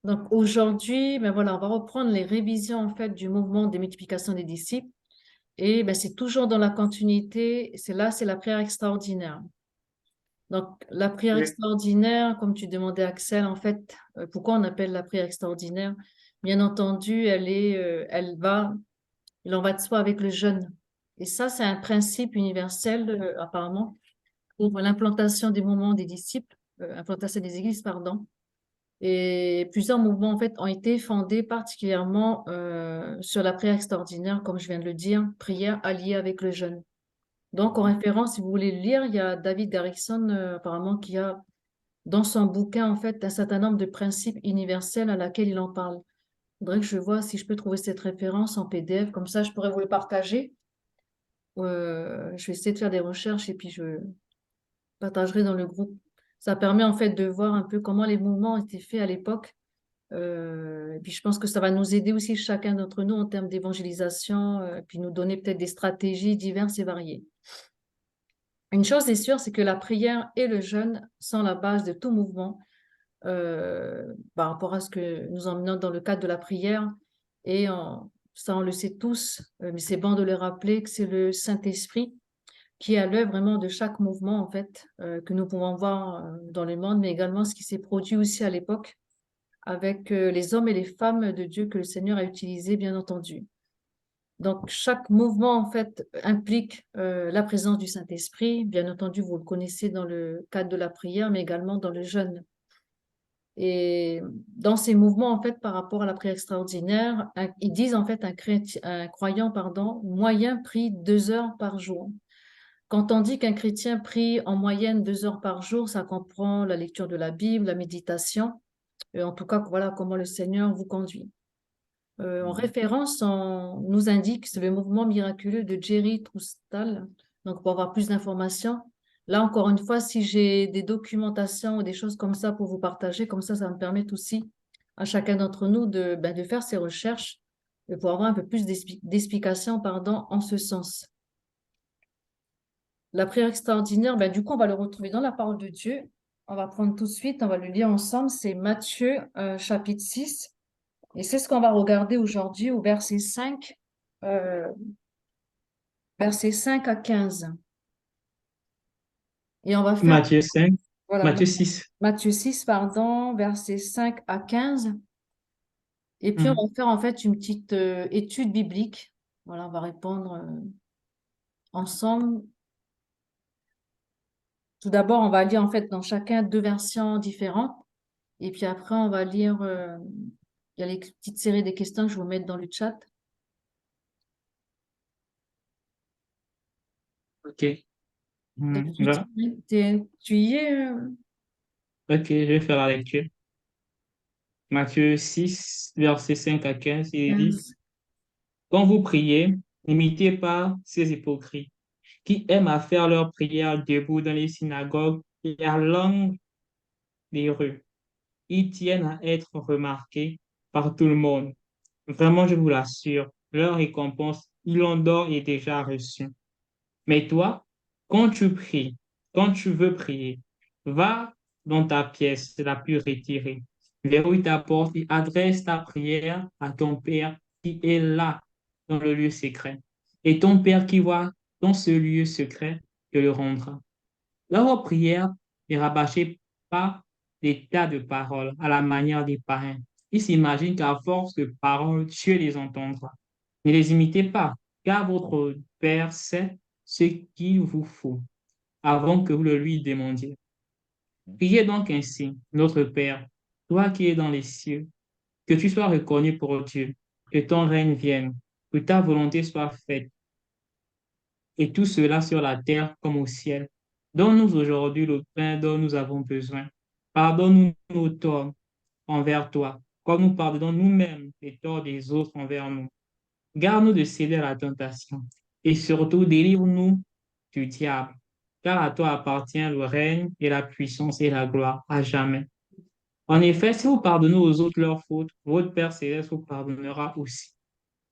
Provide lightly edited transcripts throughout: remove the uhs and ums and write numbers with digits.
Donc aujourd'hui, ben voilà, on va reprendre les révisions en fait du mouvement de multiplication des disciples. Et ben, c'est toujours dans la continuité. C'est la prière extraordinaire. Donc la prière Oui, extraordinaire, comme tu demandais Axel, en fait, pourquoi on appelle la prière extraordinaire? Bien entendu, il en va de soi avec le jeûne. Et ça, c'est un principe universel apparemment pour l'implantation des mouvements des disciples, implantation des églises, pardon. Et plusieurs mouvements, en fait, ont été fondés particulièrement sur la prière extraordinaire, comme je viens de le dire, prière alliée avec le jeûne. Donc, en référence, si vous voulez le lire, il y a David Garrison, apparemment, qui a, dans son bouquin, en fait, un certain nombre de principes universels à laquelle il en parle. Il faudrait que je vois si je peux trouver cette référence en PDF, comme ça, je pourrais vous le partager. Je vais essayer de faire des recherches et puis je partagerai dans le groupe. Ça permet, en fait, de voir un peu comment les mouvements étaient faits à l'époque. Et puis je pense que ça va nous aider aussi chacun d'entre nous en termes d'évangélisation, puis nous donner peut-être des stratégies diverses et variées. Une chose est sûre, c'est que la prière et le jeûne sont la base de tout mouvement par rapport à ce que nous emmenons dans le cadre de la prière. Ça, on le sait tous, mais c'est bon de le rappeler que c'est le Saint-Esprit qui est à l'œuvre vraiment de chaque mouvement, en fait, que nous pouvons voir dans le monde, mais également ce qui s'est produit aussi à l'époque avec les hommes et les femmes de Dieu que le Seigneur a utilisés, bien entendu. Donc, chaque mouvement, en fait, implique la présence du Saint-Esprit. Bien entendu, vous le connaissez dans le cadre de la prière, mais également dans le jeûne. Et dans ces mouvements, en fait, par rapport à la prière extraordinaire, ils disent, en fait, un croyant, pardon, moyen prie 2 heures par jour. Quand on dit qu'un chrétien prie en moyenne 2 heures par jour, ça comprend la lecture de la Bible, la méditation, en tout cas, voilà comment le Seigneur vous conduit. En référence, on nous indique c'est le mouvement miraculeux de Jerry Troustal. Donc, pour avoir plus d'informations, là, encore une fois, si j'ai des documentations ou des choses comme ça pour vous partager, comme ça me permet aussi à chacun d'entre nous de faire ses recherches et pour avoir un peu plus d'explications, pardon, en ce sens. La prière extraordinaire, du coup, on va le retrouver dans la parole de Dieu. On va prendre tout de suite, on va le lire ensemble. C'est Matthieu, chapitre 6. Et c'est ce qu'on va regarder aujourd'hui au euh, verset 5 à 15. Et on va faire, Matthieu 5, voilà, Matthieu 6. Matthieu 6 pardon, verset 5 à 15. Et puis, on va faire en fait une petite étude biblique. Voilà, on va répondre ensemble. Tout d'abord, on va lire en fait dans chacun 2 versions différentes. Et puis après, on va lire, il y a les petites séries des questions que je vais vous mettre dans le chat. OK. Donc, Là. tu y es? OK, je vais faire la lecture. Matthieu 6, versets 5 à 15, il dit, 15. quand vous priez, n'imitez pas ces hypocrites qui aiment à faire leurs prières debout dans les synagogues et à l'angle des rues. Ils tiennent à être remarqués par tout le monde. Vraiment, je vous l'assure, leur récompense, ils l'ont d'or et déjà reçue. Mais toi, quand tu pries, quand tu veux prier, va dans ta pièce la plus retirée, verrouille ta porte et adresse ta prière à ton Père qui est là, dans le lieu secret. Et ton Père qui voit dans ce lieu secret te le rendra. Leur prière est rabâchée par des tas de paroles à la manière des parrains. Ils s'imaginent qu'à force de paroles, Dieu les entendra. Ne les imitez pas, car votre Père sait ce qu'il vous faut avant que vous le lui demandiez. Priez donc ainsi, notre Père, toi qui es dans les cieux, que tu sois reconnu pour Dieu, que ton règne vienne, que ta volonté soit faite, et tout cela sur la terre comme au ciel. Donne-nous aujourd'hui le pain dont nous avons besoin. Pardonne-nous nos torts envers toi, comme nous pardonnons nous-mêmes les torts des autres envers nous. Garde-nous de céder à la tentation et surtout délivre-nous du diable, car à toi appartient le règne et la puissance et la gloire à jamais. En effet, si vous pardonnez aux autres leurs fautes, votre Père céleste vous pardonnera aussi.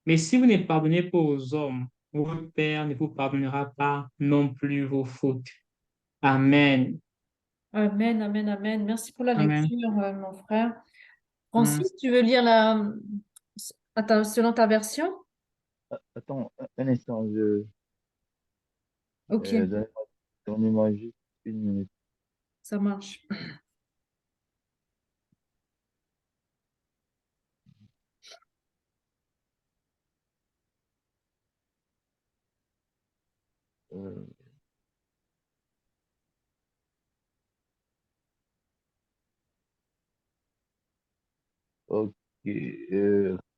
Mais si vous ne pardonnez pas aux hommes, votre Père ne vous pardonnera pas non plus vos fautes. Amen. Amen, amen, amen. Merci pour la Amen. lecture, mon frère. Francis, tu veux lire selon ta version? Attends un instant, Ok, donnez-moi donnez-moi juste une minute. ça marche. Euh, ok.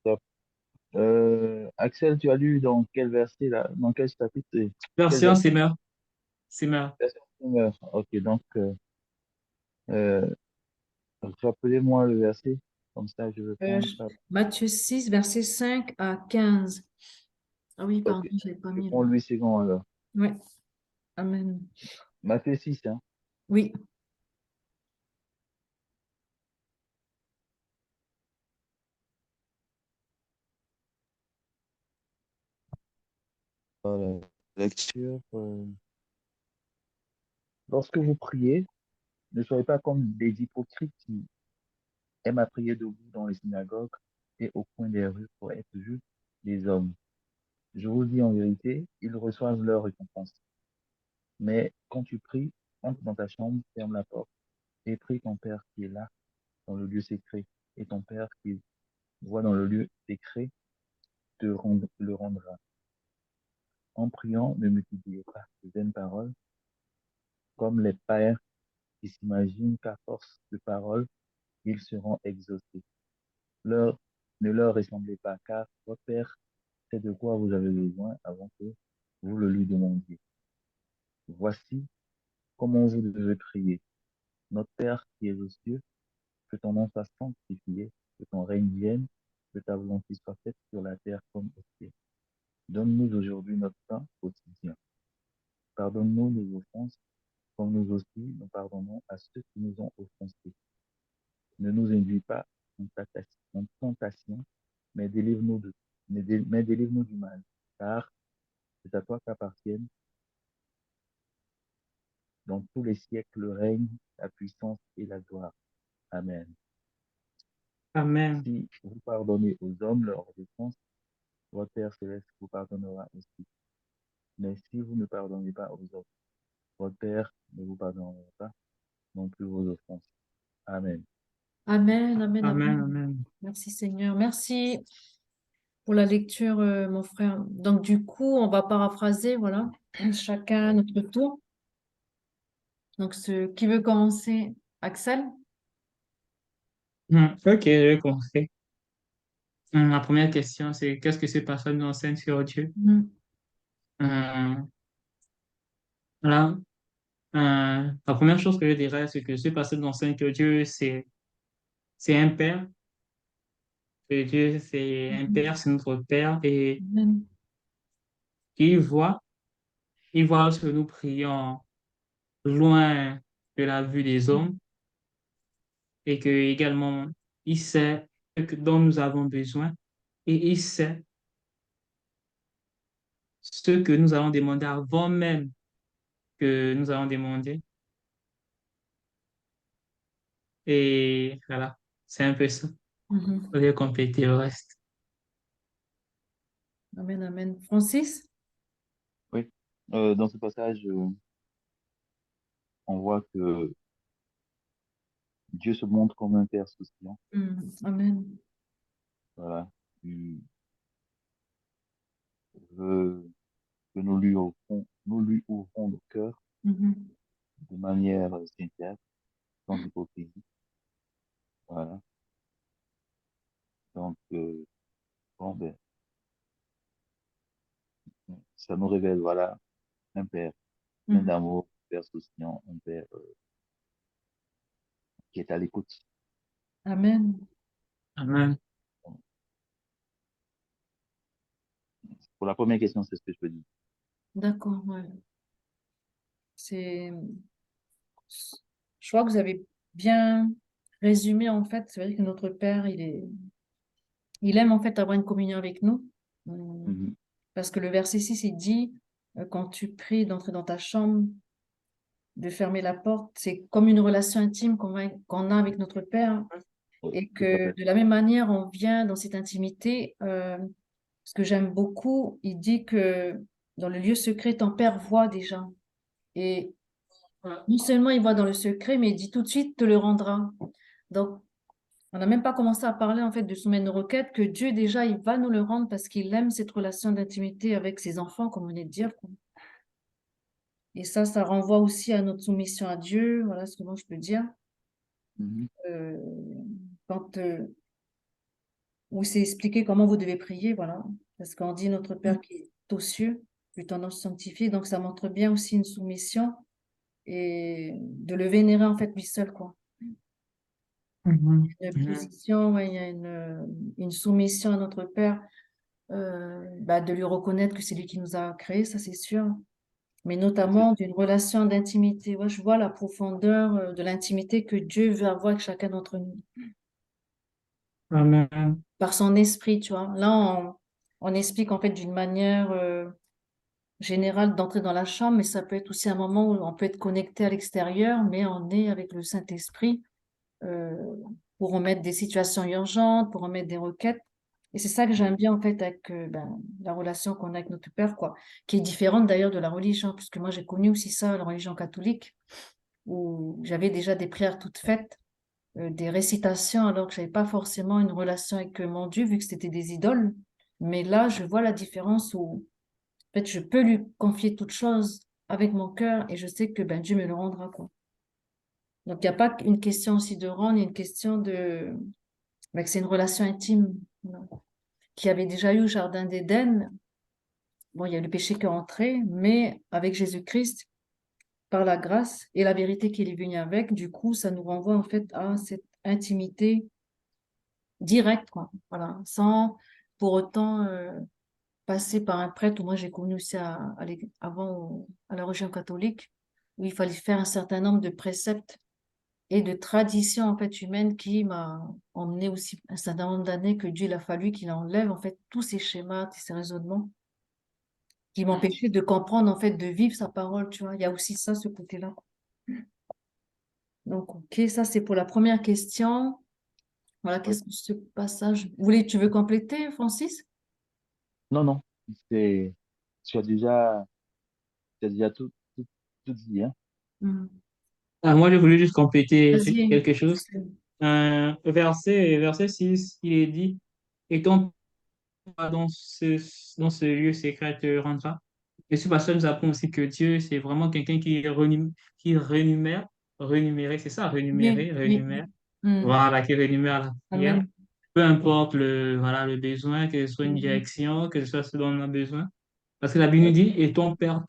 Stop. Axel, tu as lu dans quel verset là? Dans quel chapitre? Quel Version verset? Simmer. Simmer. Verset 9. Ok, donc euh, rappelez-moi le verset, comme ça je vais Euh, prendre ça. Matthieu 6, versets 5 à 15. Ah oui, Ok, pardon, je l'avais pas je mis là. prends Louis second alors. Ouais, Amen. Matthieu 6, hein? Oui, Voilà. Lecture. Lorsque vous priez, ne soyez pas comme des hypocrites qui aiment à prier debout dans les synagogues et au coin des rues pour être vus des hommes. Je vous le dis en vérité, ils reçoivent leur récompense. Mais quand tu pries, entre dans ta chambre, ferme la porte et prie ton Père qui est là, dans le lieu secret. Et ton Père qui voit dans le lieu secret le rendra. En priant, ne multipliez pas de vaines paroles, comme les pères qui s'imaginent qu'à force de paroles, ils seront exaucés. Leur, ne leur ressemblez pas, car votre Père sait de quoi vous avez besoin avant que vous le lui demandiez. Voici comment vous devez prier. Notre Père qui est aux cieux, que ton nom soit sanctifié, que ton règne vienne, que ta volonté soit faite sur la terre comme au ciel. Donne-nous aujourd'hui notre pain quotidien. Pardonne-nous nos offenses, comme nous aussi nous pardonnons à ceux qui nous ont offensés. Ne nous induis pas en tentation, mais mais délivre-nous du mal, car c'est à toi qu'appartiennent dans tous les siècles le règne, la puissance et la gloire. Amen. Amen. Si vous pardonnez aux hommes leurs offenses, votre Père céleste vous pardonnera aussi. Mais si vous ne pardonnez pas aux autres, votre Père ne vous pardonnera pas non plus vos offenses. Amen. Amen, Amen, Amen. Amen. Amen. Merci Seigneur. Merci pour la lecture, mon frère. Donc, du coup, on va paraphraser, voilà, chacun à Ouais. notre tour. Donc, qui veut commencer? Axel? Ok, je vais commencer. La première question, c'est qu'est-ce que ce passage nous enseigne sur Dieu? Mhm. Hum, Voilà. La première chose que je dirais, c'est que ce passage nous enseigne que Dieu, c'est un père. Que Dieu, c'est un Mhm. père, c'est notre père. Et Amen. il voit, il voit lorsque nous prions loin de la vue des hommes. Et que également, il sait dont nous avons besoin. Et il sait ce que nous allons demander avant même que nous allons demander. Et voilà, c'est un peu ça. Mhm. Vous allez compléter le reste. Amen, Amen. Francis? Oui. Dans ce passage, on voit que Dieu se montre comme un Père souciant. Amen. Voilà. Il veut que nous lui ouvrons le cœur Mhm. de manière sincère, sans hypocrisie. Voilà. Donc, bon, ben, ça nous révèle, voilà, un Père plein Mhm. d'amour, un Père souciant, un Père qui est à l'écoute. Amen. Amen. Pour la première question, c'est ce que je peux dire. D'accord, ouais. C'est, je crois que vous avez bien résumé, en fait. C'est vrai que notre Père, il aime, en fait, avoir une communion avec nous. Hum, Mhm. Parce que le verset 6 il dit, quand tu pries d'entrer dans ta chambre, de fermer la porte, c'est comme une relation intime qu'on a avec notre Père. Oui, Et tout à que fait. de la même manière, on vient dans cette intimité. Ce que j'aime beaucoup, il dit que dans le lieu secret, ton père voit déjà. Et non seulement il voit dans le secret, mais il dit tout de suite te le rendra. Donc, on n'a même pas commencé à parler en fait de soumettre nos requêtes, que Dieu déjà, il va nous le rendre parce qu'il aime cette relation d'intimité avec ses enfants, comme on venait de dire, quoi. Et ça renvoie aussi à notre soumission à Dieu, voilà ce que moi je peux dire. Mhm. Euh, quand, où c'est expliqué comment vous devez prier, voilà. Parce qu'on dit notre Père qui est aux cieux, que ton nom soit sanctifié, donc ça montre bien aussi une soumission et de le vénérer en fait lui seul, quoi. Mhm. Une Mhm. position, ouais, il y a une soumission à notre Père, bah, de lui reconnaître que c'est lui qui nous a créés, ça c'est sûr, mais C'est notamment d'une relation d'intimité. Ouais, je vois la profondeur de l'intimité que Dieu veut avoir avec chacun d'entre nous, Amen. par son esprit, tu vois. Là, on explique en fait d'une manière générale d'entrer dans la chambre, mais ça peut être aussi un moment où on peut être connecté à l'extérieur, mais on est avec le Saint-Esprit euh, pour remettre des situations urgentes, pour remettre des requêtes. Et c'est ça que j'aime bien en fait avec ben, la relation qu'on a avec notre Père, quoi, qui est différente d'ailleurs de la religion, puisque moi j'ai connu aussi ça, la religion catholique, où j'avais déjà des prières toutes faites, des récitations, alors que j'avais pas forcément une relation avec mon Dieu, vu que c'était des idoles. Mais là, je vois la différence où en fait, je peux lui confier toute chose avec mon cœur et je sais que ben, Dieu me le rendra, quoi. Donc, il n'y a pas qu'une question aussi de rendre, il y a une question de ben, que c'est une relation intime, voilà, qu'il y avait déjà eu au Jardin d'Éden. Bon, il y a le péché qui est entré, mais avec Jésus-Christ, par la grâce et la vérité qu'il est venu avec, du coup, ça nous renvoie en fait à cette intimité directe, quoi. Voilà, sans pour autant passer par un prêtre. Moi, j'ai connu aussi avant à la religion catholique, où il fallait faire un certain nombre de préceptes et de traditions en fait humaines qui m'a emmené aussi un certain nombre d'années que Dieu il a fallu qu'il enlève en fait tous ces schémas, tous ces raisonnements qui m'empêchaient de comprendre en fait de vivre sa parole, tu vois. Il y a aussi ça, ce côté-là. Donc, ok, ça c'est pour la première question. Voilà, oui. qu'est-ce que ce passage? Tu veux compléter, Francis? Non, non, c'est, tu as déjà, tu as déjà tout dit, hein. Mhm. Ah, moi, je voulais juste compléter Vas-y. quelque chose. Verset 6, il est dit, et ton Père dans ce lieu secret te rendra. Et ce passage nous apprend aussi que Dieu, c'est vraiment quelqu'un qui rénumérer, c'est ça, Oui, oui. rénumère, Mhm. voilà, qui rémunère la prière. Amen. Peu importe voilà, le besoin, que ce soit une Mhm. direction, que ce soit ce dont on a besoin. Parce que la Bible nous dit, et ton Père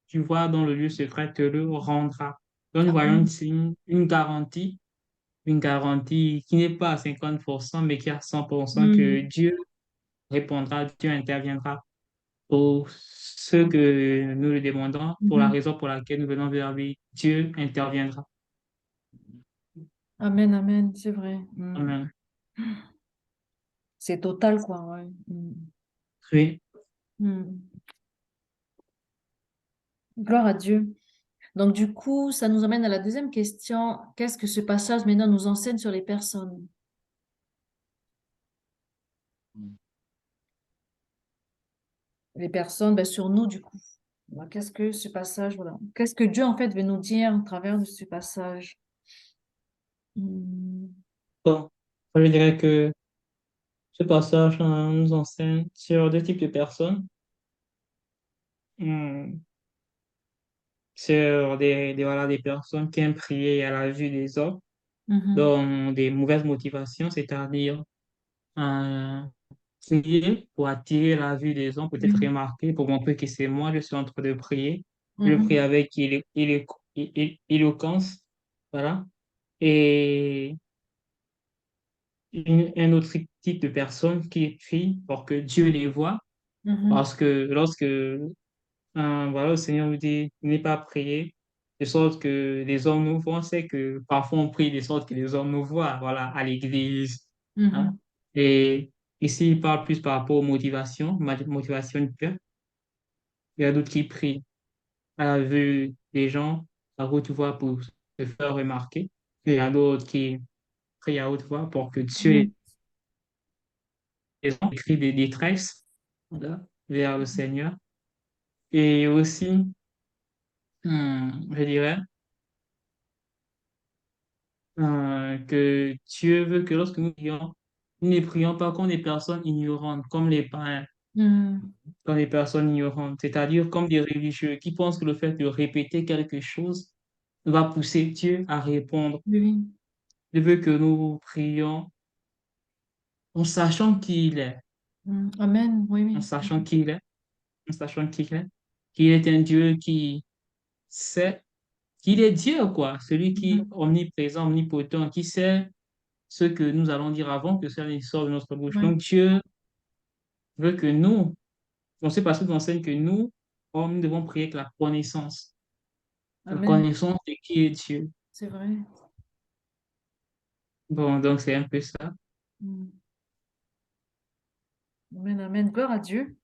tu vois dans le lieu secret, te le rendra. Donc, nous voyons Amen. une garantie qui n'est pas à 50%, mais qui est à 100% que Mhm. Dieu répondra, Dieu interviendra pour ce que nous le demandons, pour la Mhm. raison pour laquelle nous venons vers lui. Dieu interviendra. Amen, amen, c'est vrai. Mhm. Amen. C'est total, quoi, ouais. Mhm. Oui. Mhm. Gloire à Dieu. Donc, du coup, ça nous amène à la deuxième question. Qu'est-ce que ce passage maintenant nous enseigne sur les personnes? Mm. Les personnes, ben, sur nous, du coup. Voilà, qu'est-ce que ce passage, voilà. Qu'est-ce que Dieu, en fait, veut nous dire au travers de ce passage? Mhm. Bon, je dirais que ce passage nous enseigne sur deux types de personnes. Hmm, Sur voilà, des personnes qui aiment prier à la vue des autres, Mhm. dans des mauvaises motivations, c'est-à-dire euh, prier pour attirer la vue des gens, peut-être Mhm. remarquer, pour montrer que c'est moi, je suis en train de prier. Je prie Mhm. avec éloquence, voilà. Et un autre type de personne qui prie pour que Dieu les voit, Mhm. parce que lorsque voilà, le Seigneur nous dit, n'est pas prier, de sorte que les hommes nous voient. On sait que parfois on prie de sorte que les hommes nous voient, voilà, à l'église, hein. Mhm. Et ici, il parle plus par rapport aux motivations, motivation du cœur. Il y a d'autres qui prient à la vue des gens, à haute voix pour se faire remarquer. Il y a d'autres prie à haute voix pour que Mm. Dieu ait des cris de détresse, voilà, vers le Seigneur. Et aussi, je dirais que Dieu veut que lorsque nous prions, nous ne prions pas comme des personnes ignorantes, comme les païens, Mm. comme des personnes ignorantes, c'est-à-dire comme des religieux qui pensent que le fait de répéter quelque chose va pousser Dieu à répondre. Oui, oui. Dieu veut que nous prions en sachant qui il est, Mm. Amen. Oui, en oui. sachant qui il est, en sachant qu'il est un Dieu qui sait qu'il est Dieu, quoi, celui qui est Mm. omniprésent, omnipotent, qui sait ce que nous allons dire avant que cela ne sorte de notre bouche. Ouais. Donc Dieu veut que nous, on sait parce qu'il enseigne que nous, hommes, nous devons prier avec la Amen. connaissance de qui est Dieu. C'est vrai. Bon, donc c'est un peu ça. Mm. Amen, amen. Gloire à Dieu.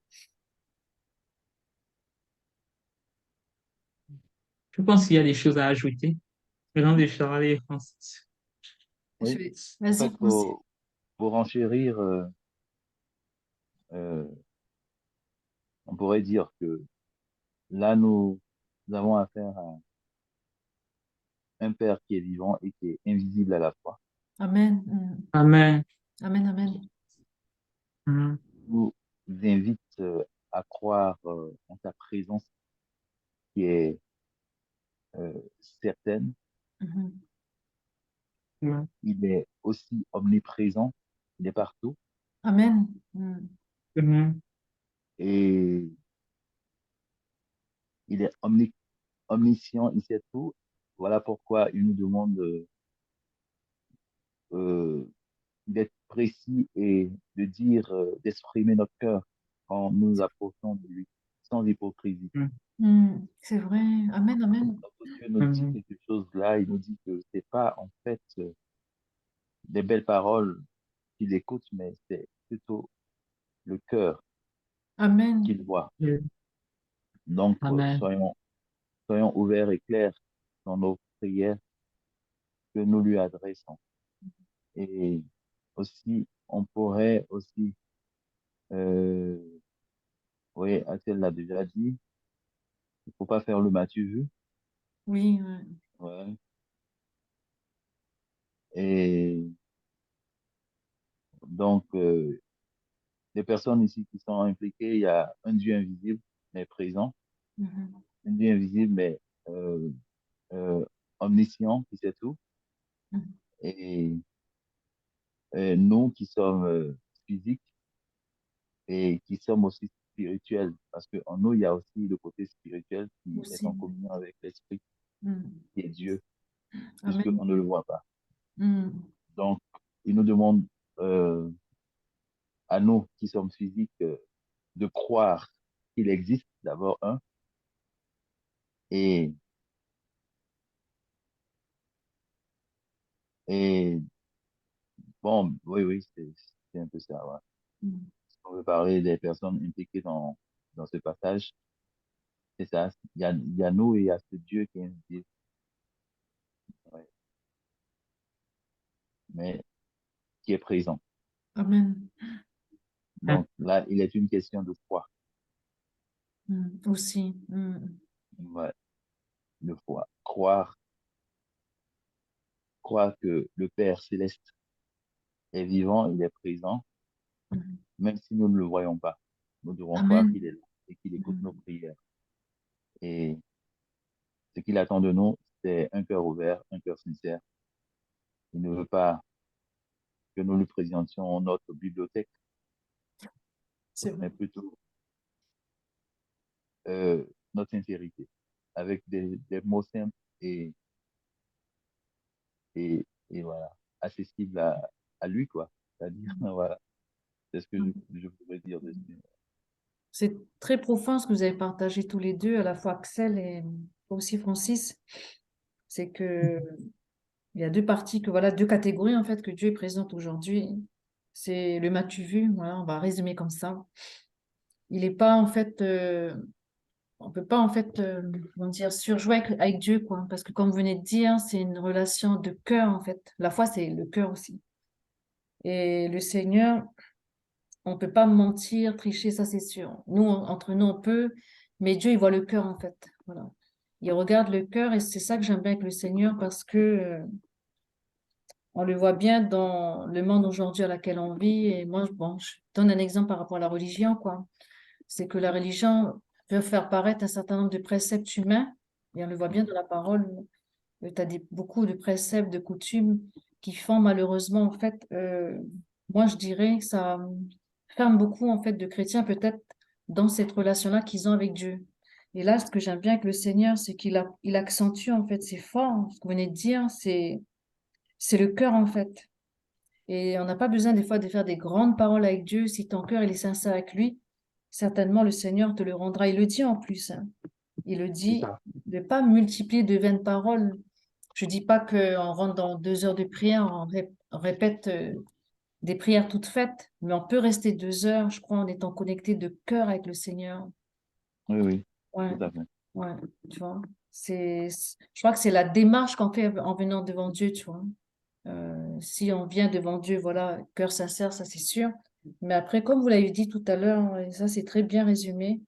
Je pense qu'il y a des choses à ajouter. Maintenant de Charlie, Francis. Je Oui, vais... en Vas-y, fait, Francis. pour enchérir, euh, on pourrait dire que là, nous avons affaire à un Père qui est vivant et qui est invisible à la fois. Amen. Mm. Amen. Amen, amen. Mhm. Nous invite à croire en sa présence qui est euh, certaine. Mhm. Mhm. Il est aussi omniprésent, il est partout Amen. Mm. Mhm. et il est omniscient, il sait tout. Voilà pourquoi il nous demande euh, d'être précis et de dire, d'exprimer notre cœur quand nous approchons de lui, sans hypocrisie. Mm. C'est vrai. Amen, amen. Lorsque Dieu nous dit Mhm. quelque chose là, il nous dit que c'est pas en fait des belles paroles qu'il écoute, mais c'est plutôt le cœur Amen. qu'il voit. Mhm. Donc, Amen. soyons ouverts et clairs dans nos prières que nous lui adressons. Et aussi, on pourrait aussi, euh, oui, Axel l'a déjà dit, il faut pas faire le matu vu. Oui, ouais. Ouais. Et donc, les personnes ici qui sont impliquées, il y a un Dieu invisible, mais présent, Mhm. un Dieu invisible, mais euh, euh, omniscient, qui sait tout, Mhm. et nous qui sommes physiques et qui sommes aussi spirituels, parce qu'en nous, il y a aussi le côté spirituel qui est Aussi. en communion avec l'Esprit, Mm. qui est Dieu, Amen. puisqu'on ne le voit pas. Mm. Donc, il nous demande euh, à nous qui sommes physiques de croire qu'il existe d'abord un, et, et bon, oui, oui, c'est un peu ça. Ouais. Mm. Si on veut parler des personnes impliquées dans ce passage, c'est ça. Il y a nous et il y a ce Dieu qui est invisible, ouais, mais qui est présent. Amen. Donc là, il est une question de foi. Mm. Aussi. Mm. Ouais, de foi. Croire que le Père céleste est vivant, il est présent, Mm. même si nous ne le voyons pas. Nous devons croire Amen. qu'il est là et qu'il écoute nos Mm. prières. Et ce qu'il attend de nous, c'est un cœur ouvert, un cœur sincère. Il ne veut pas que nous lui présentions notre bibliothèque, C'est vrai. mais plutôt euh, notre sincérité, avec des mots simples et voilà, accessibles à lui, quoi. C'est-à-dire, voilà, c'est ce que Mm. je pourrais dire dessus. C'est très profond ce que vous avez partagé tous les deux, à la fois Axel et aussi Francis. C'est que il y a deux parties, que voilà, deux catégories en fait que Dieu présente aujourd'hui. C'est le m'as-tu vu, voilà, on va résumer comme ça. Il n'est pas en fait on peut pas en fait, comment dire, surjouer avec Dieu, quoi. Parce que comme vous venez de dire, c'est une relation de cœur, en fait. La foi, c'est le cœur aussi. Et le Seigneur, on peut pas mentir, tricher, ça c'est sûr. Nous, entre nous, on peut, mais Dieu, il voit le cœur, en fait. Voilà. Il regarde le cœur et c'est ça que j'aime bien avec le Seigneur parce que on le voit bien dans le monde aujourd'hui à laquelle on vit. Et moi, bon, je donne un exemple par rapport à la religion, quoi. C'est que la religion veut faire paraître un certain nombre de préceptes humains, et on le voit bien dans la parole. Tu as beaucoup de préceptes, de coutumes qui font malheureusement, en fait, moi je dirais que ça ferme beaucoup, en fait, de chrétiens peut-être dans cette relation-là qu'ils ont avec Dieu. Et là, ce que j'aime bien avec le Seigneur, c'est il accentue, en fait, c'est fort, hein. Ce que vous venez de dire, c'est le cœur, en fait. Et on n'a pas besoin des fois de faire des grandes paroles avec Dieu. Si ton cœur il est sincère avec lui, certainement le Seigneur te le rendra. Il le dit en plus, hein. Il le C'est dit ça. de pas multiplier de vaines paroles. Je dis pas qu'on rentre dans 2 heures de prière, on répète des prières toutes faites, mais on peut rester 2 heures, je crois, en étant connecté de cœur avec le Seigneur. Oui, oui, Ouais, tout à fait. ouais, tu vois. Je crois que c'est la démarche qu'on fait en venant devant Dieu, tu vois. Si on vient devant Dieu, voilà, cœur sincère, ça c'est sûr. Mais après, comme vous l'avez dit tout à l'heure, et ça c'est très bien résumé,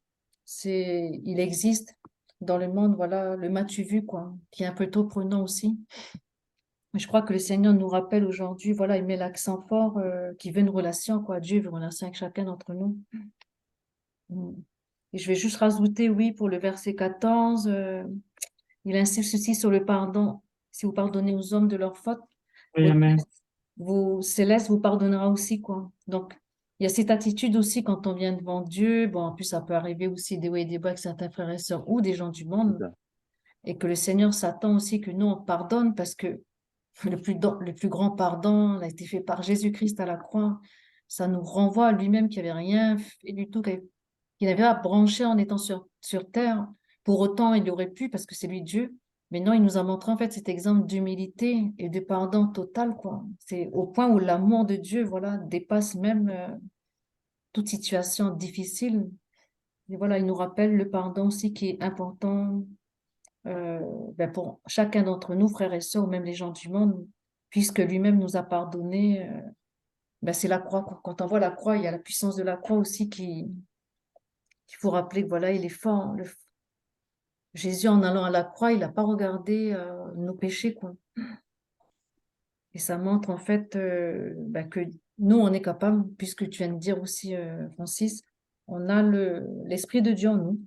il existe dans le monde, voilà, le m'as-tu vu, quoi, qui est un peu tôt prenant aussi. Mais je crois que le Seigneur nous rappelle aujourd'hui, voilà, il met l'accent fort, qu'il veut une relation, quoi. Dieu veut une relation avec chacun d'entre nous. Mm. Et je vais juste rajouter, oui, pour le verset 14, il insiste aussi sur le pardon. Si vous pardonnez aux hommes de leurs fautes, Oui, votre amen. Céleste vous pardonnera aussi, quoi. Donc, il y a cette attitude aussi quand on vient devant Dieu. Bon, en plus, ça peut arriver aussi des hauts et des bas avec certains frères et sœurs ou des gens du C'est monde. ça. Et que le Seigneur s'attend aussi que nous, on pardonne parce que le plus grand pardon a été fait par Jésus-Christ à la croix. Ça nous renvoie à lui-même qui avait rien fait du tout, qui n'avait pas branché en étant sur terre. Pour autant, il aurait pu parce que c'est lui Dieu. Mais non, il nous a montré en fait cet exemple d'humilité et de pardon total, quoi. C'est au point où l'amour de Dieu, voilà, dépasse même toute situation difficile. Et voilà, il nous rappelle le pardon aussi qui est important euh, pour chacun d'entre nous, frères et sœurs, ou même les gens du monde, puisque lui-même nous a pardonné. C'est la croix, quoi. Quand on voit la croix, il y a la puissance de la croix aussi qu'il faut rappeler que voilà, il est fort, hein. Jésus, en allant à la croix, il n'a pas regardé nos péchés, quoi. Et ça montre en fait que nous, on est capable, puisque tu viens de dire aussi, Francis, on a l'Esprit de Dieu en nous,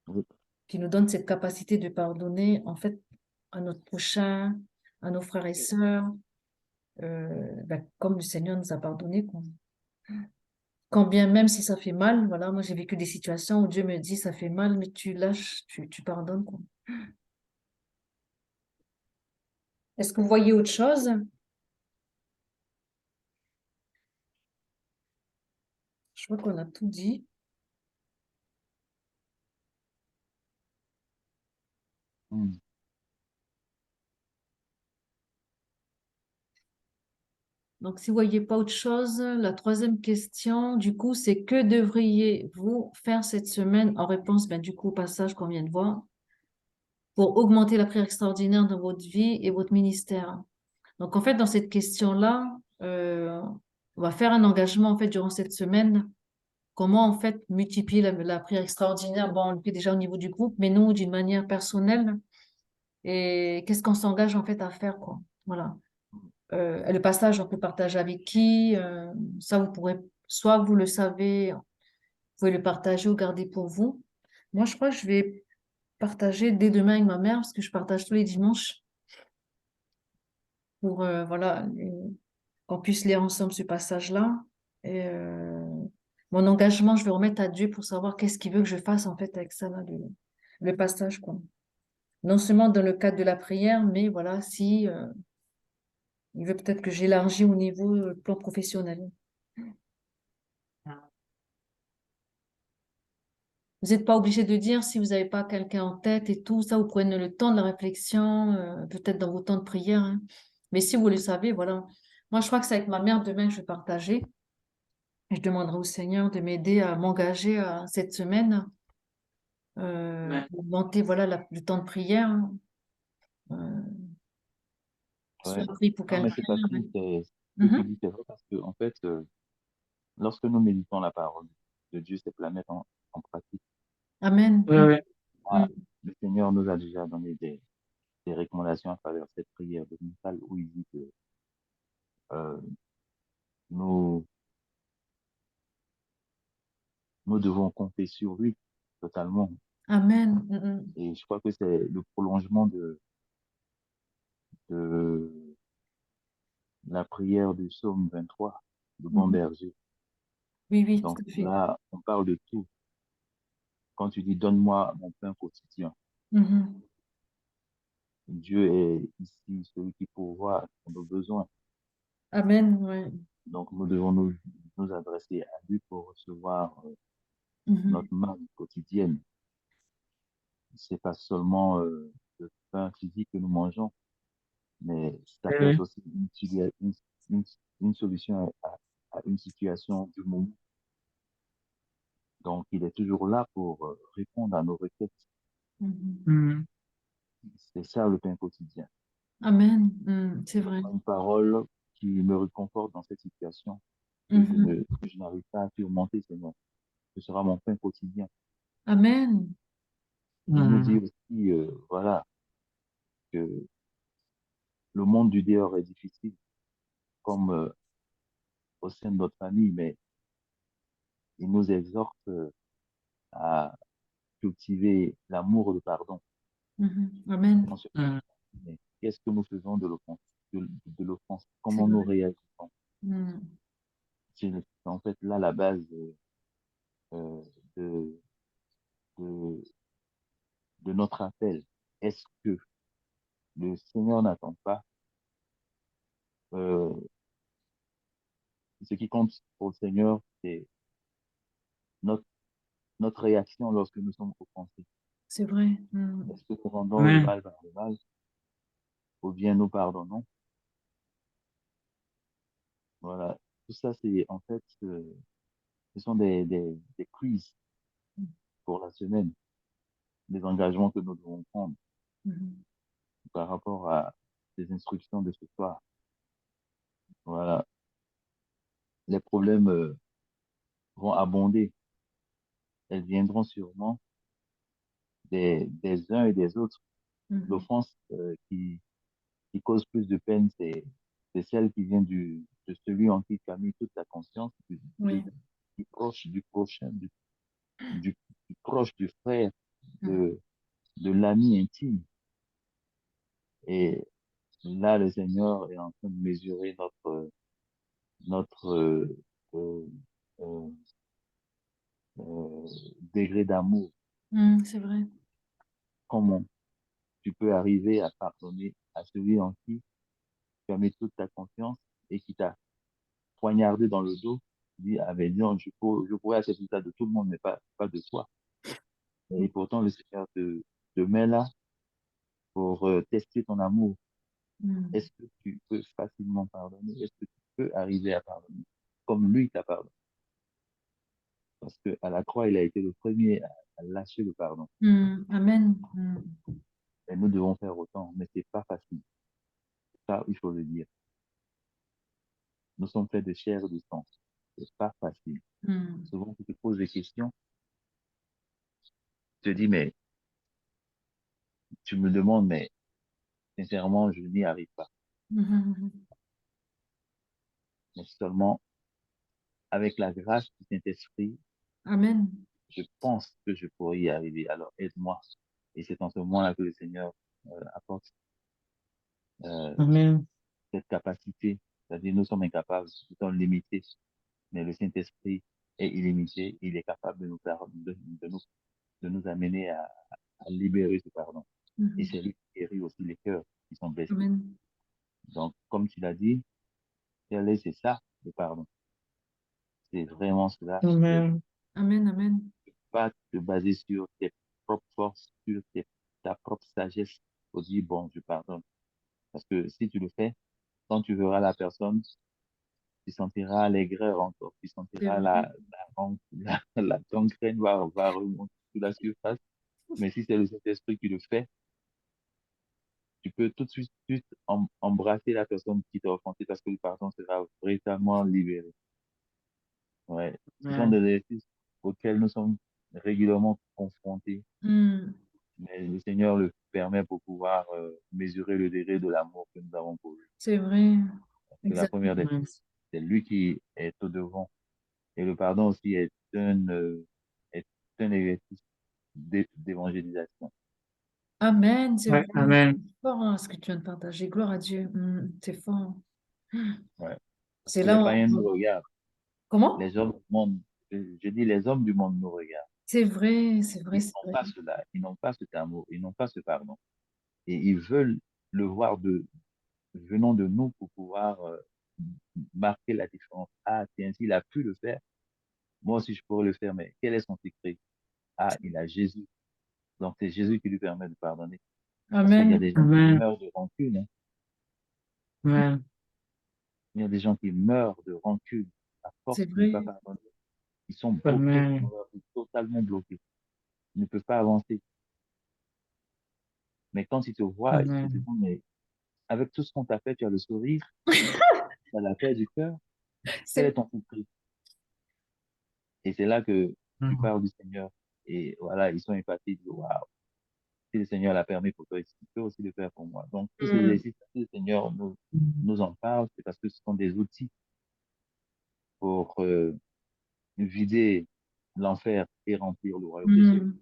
Oui, qui nous donne cette capacité de pardonner en fait à notre prochain, à nos frères et sœurs, comme le Seigneur nous a pardonné, quoi. Quand bien même si ça fait mal, voilà, moi j'ai vécu des situations où Dieu me dit ça fait mal, mais tu lâches, tu pardonnes, quoi. Est-ce que vous voyez autre chose? Je crois qu'on a tout dit. mm, Donc, si vous voyez pas autre chose, la troisième question, du coup, c'est que devriez-vous faire cette semaine en réponse, du coup, au passage qu'on vient de voir, pour augmenter la prière extraordinaire dans votre vie et votre ministère? Donc, en fait, dans cette question-là, on va faire un engagement, en fait, durant cette semaine. Comment, en fait, multiplier la prière extraordinaire? Bon, on le fait déjà au niveau du groupe, mais nous, d'une manière personnelle. Et qu'est-ce qu'on s'engage, en fait, à faire, quoi? Voilà. Le passage, on peut partager avec qui? Ça, vous pourrez, soit vous le savez, vous pouvez le partager ou garder pour vous. Moi, je crois que je vais partager dès demain avec ma mère, parce que je partage tous les dimanches pour, voilà, qu'on puisse lire ensemble ce passage-là. Et mon engagement, je vais remettre à Dieu pour savoir qu'est-ce qu'il veut que je fasse, en fait, avec ça, là, le passage, quoi. Non seulement dans le cadre de la prière, mais voilà, si, il veut peut-être que j'élargis au niveau plan professionnel. Vous n'êtes pas obligé de dire si vous n'avez pas quelqu'un en tête et tout ça, vous prenez le temps de la réflexion, peut-être dans vos temps de prière, hein. Mais si vous le savez, voilà. Moi, je crois que c'est avec ma mère demain que je vais partager. Et je demanderai au Seigneur de m'aider à m'engager cette semaine Ouais. augmenter voilà, le temps de prière, hein. Euh, Ouais. soit prier pour Non, mais quelqu'un. c'est facile. Ouais. Ce que tu Mhm. dis, c'est vrai parce que, en fait, lorsque nous méditons la parole de Dieu, c'est pour la mettre en pratique. Amen. Ouais, ouais. Mm. Ah, le Seigneur nous a déjà donné des recommandations à travers cette prière de Michal où il dit que euh, nous, nous devons compter sur lui totalement. Amen. Mm, Et je crois que c'est le prolongement de la prière du psaume 23, le mm. bon Mhm. berger. Oui, oui, tout Donc à fait. là, on parle de tout. Quand tu dis donne-moi mon pain quotidien, Mhm. Dieu est ici celui qui pourvoit à nos besoins. Amen. Ouais. Donc nous devons nous adresser à lui pour recevoir Mhm. notre manne quotidienne. C'est pas seulement le pain physique que nous mangeons, mais ça Ouais, peut être ouais. aussi une, une solution à une situation du moment. Donc, il est toujours là pour répondre à nos requêtes. Mhm. Mhm. C'est ça le pain quotidien. Amen. Mm, c'est vrai. Donne-moi une parole qui me réconforte dans cette situation Mhm. que je n'arrive pas à surmonter, Seigneur. Ce sera mon pain quotidien. Amen. Il nous dit Mhm. aussi, voilà, que le monde du dehors est difficile, comme au sein de notre famille, mais il nous exhorte à cultiver l'amour et le pardon. Mhm. Amen. On se Mhm. mais qu'est-ce que nous faisons de l'offense? C'est Comment nous vrai. réagissons? Mm. C'est en fait là la base euh, de, de, de notre appel. Est-ce que le Seigneur n'attend pas euh, ce qui compte pour le Seigneur, c'est notre, notre réaction lorsque nous sommes offensés. C'est vrai. Mm. Est-ce que nous rendons le Ouais. mal par le mal ou bien nous pardonnons? Voilà. Tout ça, c'est en fait, ce sont des quiz pour la semaine, des engagements que nous devons prendre Mhm. par rapport à les instructions de ce soir. Voilà. Les problèmes vont abonder. Elles viendront sûrement des uns et des autres. Mhm. L'offense qui cause plus de peine, c'est celle qui vient de celui en qui tu as mis toute ta conscience, Oui. du proche, du prochain, du, du proche, du frère, Mhm. de, de l'ami intime. Et là, le Seigneur est en train de mesurer notre euh, euh, euh, degré d'amour. Mm, c'est vrai. Comment tu peux arriver à pardonner à celui en qui tu as mis toute ta confiance et qui t'a poignardé dans le dos, dit, ah ben non, je pourrais accepter ça de tout le monde, mais pas de toi. Et pourtant, le Seigneur te met là pour tester ton amour. Mm. Est-ce que tu peux facilement pardonner? Est-ce que tu peux arriver à pardonner comme lui t'a pardonné? Parce qu'à la croix, il a été le premier à lâcher le pardon. Mm. Amen. Mm. Et nous devons faire autant, mais c'est pas facile. Ça, il faut le dire. Nous sommes faits de chair et de sang. C'est pas facile. Mm. Souvent, tu te poses des questions, tu te dis, mais tu me demandes, mais sincèrement, je n'y arrive pas. Mhm. Mais seulement avec la grâce du Saint-Esprit, Amen. je pense que je pourrais y arriver. Alors aide-moi. Et c'est en ce moment-là que le Seigneur apporte euh, Amen. cette capacité. C'est-à-dire, nous sommes incapables, nous sommes limités, mais le Saint-Esprit est illimité. Il est capable de nous amener à libérer ce pardon. Et Mhm. c'est lui qui guérit aussi les cœurs qui sont blessés. Amen. Donc, comme tu l'as dit, c'est ça, le pardon. C'est vraiment cela. Amen. Amen. Amen. Pas te baser sur tes propres forces, sur ta propre sagesse pour dire, bon, je pardonne. Parce que si tu le fais, quand tu verras la personne, tu sentiras l'aigreur encore, tu C'est sentiras vrai. la gangrène va remonter sur la surface. Mais si c'est le Saint-Esprit qui le fait, tu peux tout de suite embrasser la personne qui t'a offensé parce que le pardon sera véritablement libéré. Ouais. Ce sont Ouais. des exercices auxquels nous sommes régulièrement confrontés, Hmm. mais le Seigneur le permet pour pouvoir mesurer le degré de l'amour que nous avons pour lui. C'est vrai. Parce que la première des Ouais. choses, c'est lui qui est au devant. Et le pardon aussi est un exercice d'évangélisation. Amen, c'est Ouais. vrai. Amen. C'est fort hein, ce que tu viens de partager. Gloire à Dieu. C'est fort. Ouais. Parce C'est que les là païens où... nous regardent. Comment? Les hommes du monde, je dis les hommes du monde nous regardent. C'est vrai, c'est vrai, Ils c'est n'ont vrai. pas cela, ils n'ont pas cet amour, ils n'ont pas ce pardon. Et ils veulent le voir venant de nous pour pouvoir marquer la différence. Ah, tiens, s'il a pu le faire, moi aussi je pourrais le faire, mais quel est son secret? Ah, il a Jésus. Donc c'est Jésus qui lui permet de pardonner. Parce qu'il y a Amen. des gens qui Amen. meurent de rancune, hein. Ouais. Il y a des gens qui meurent de rancune à force C'est de ne vrai. pas pardonner. Ils sont bloqués Amen. dans leur vie, totalement bloqués. Ils ne peuvent pas avancer. Mais quand ils te voient, ils te Amen. disent, mais avec tout ce qu'on t'a fait, tu as le sourire, tu as la paix du cœur. Quel est C'est... ton secret? Et c'est là que tu Mm. parles du Seigneur. Et voilà, ils sont épatés. Ils disent, waouh, si le Seigneur l'a permis pour toi, il peut aussi le faire pour moi. Donc, tous ces Hmm. exercices, si le Seigneur nous en parle, c'est parce que ce sont des outils pour vider l'enfer et remplir le royaume des cieux. Hmm.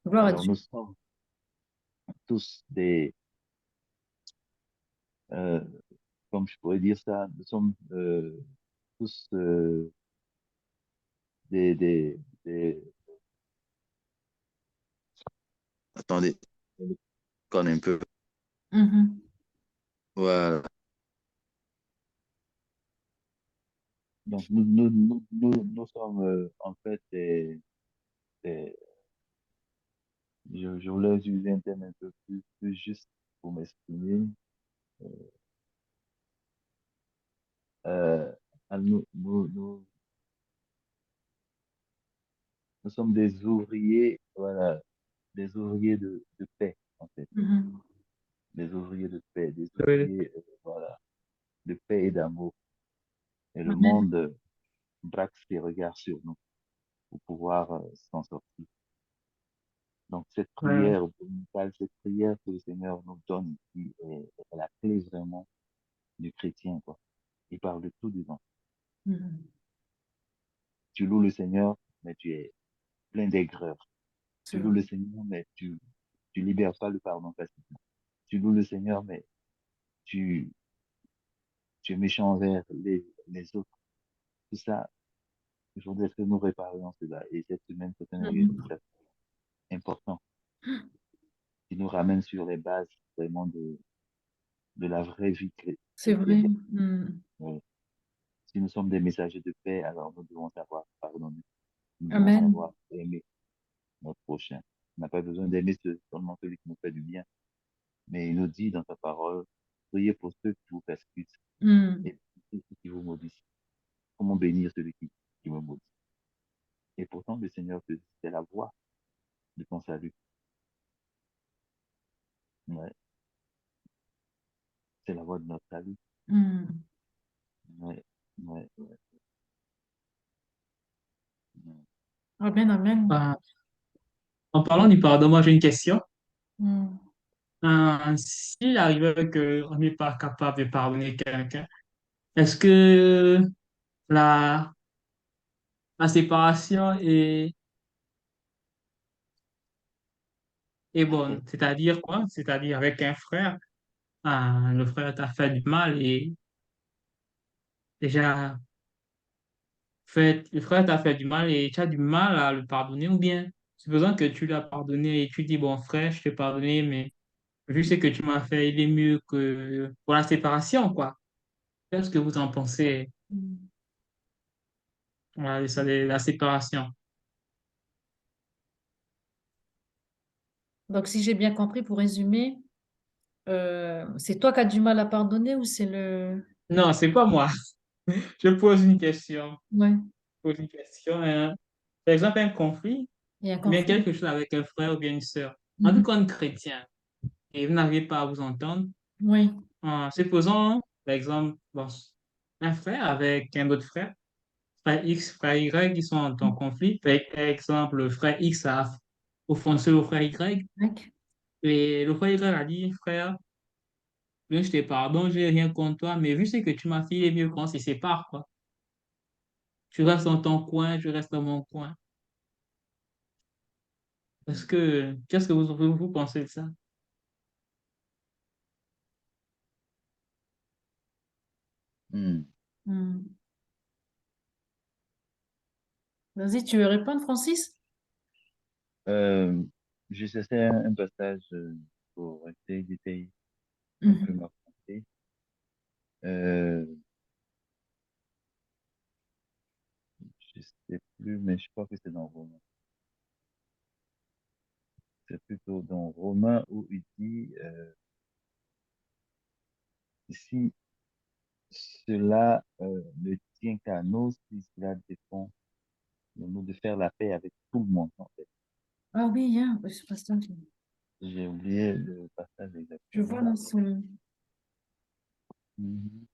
Gloire à Alors, nous Dieu. sommes tous euh, comme je pourrais dire ça, nous sommes tous des... Attendez, je me connais un peu. Mhm. Voilà. Donc, nous sommes en fait des- je voulais utiliser un terme un peu plus juste pour m'exprimer. Euh, nous sommes des ouvriers, voilà, des ouvriers de paix, en fait. Mhm. Des ouvriers de paix, des Oui. ouvriers, voilà, de paix et d'amour. Et le Amen. monde braque ses regards sur nous pour pouvoir s'en sortir. Donc, cette Ouais. prière dominicale, cette prière que le Seigneur nous donne ici est la clé vraiment du chrétien, quoi. Il parle de tout dedans. Mhm. Tu loues le Seigneur, mais tu es plein d'aigreur. C'est Tu vrai. loues le Seigneur, mais tu libères pas le pardon facilement. Tu loues le Seigneur, mais tu, tu es méchant envers les autres. Tout ça, il faudrait que nous réparions cela. Et cette semaine, c'est un exercice Mhm. important qui nous ramène sur les bases vraiment de la vraie vie C'est vrai. chrétienne. Mhm. Oui. Si nous sommes des messagers de paix, alors nous devons savoir pardonner. Nous devons Amen. savoir aimer notre prochain. On n'a pas besoin d'aimer seulement celui qui nous fait du bien. Mais il nous dit dans sa parole, priez pour ceux qui vous persécutent Mhm. et pour ceux qui vous maudissent. Comment bénir celui qui me maudit? Et pourtant, le Seigneur te dit, c'est la voie de ton salut. Ouais, c'est la voie de notre salut. Mhm. Ouais, ouais, ouais, ouais. Amen, amen. Ah, en parlant du pardon, moi j'ai une question. Mhm. S'il arrivait qu'on n'est pas capable de pardonner quelqu'un, est-ce que la, la séparation est bonne? C'est-à-dire quoi? C'est-à-dire avec un frère, le frère t'a fait du mal et déjà le frère t'a fait du mal et tu as du mal à le pardonner ou bien c'est besoin que tu l'as pardonné et tu dis, bon frère, je t'ai pardonné, mais vu ce que tu m'as fait, il est mieux que pour la séparation, quoi. Qu'est-ce que vous en pensez, Mhm. voilà, de ça, de la séparation? Donc, si j'ai bien compris, pour résumer, c'est toi qui as du mal à pardonner ou c'est le... Non, c'est pas moi. Je pose une question. Ouais. Pose une question. Par exemple, un conflit. Il y a un ou bien conflit. quelque chose avec un frère ou bien une sœur, en tout Mhm. cas un chrétien, et vous n'arrivez pas à vous entendre, Oui, supposons, par exemple, bon, un frère avec un autre frère, frère X, frère Y, qui sont en conflit. Par exemple, le frère X a offensé le frère Y, Mec. et le frère Y a dit, frère, je te pardonne, je n'ai rien contre toi, mais vu ce que tu m'as fait, il est mieux qu'on se sépare, quoi. Tu restes dans ton coin, je reste dans mon coin. Qu'est-ce que vous pensez de ça? Hmm. Hmm. Vas-y, tu veux répondre, Francis? Euh, je cherchais un passage pour essayer d'étayer un peu Mhm. ma pensée. Euh, je sais plus, mais je crois que c'est dans Romain. C'est plutôt dans Romain où il dit si cela ne tient qu'à nous, si cela dépend de nous de faire la paix avec tout le monde, en fait. Ah oui, hein, c'est pas ça. J'ai oublié le passage Je vois exactement. dans son... Mhm.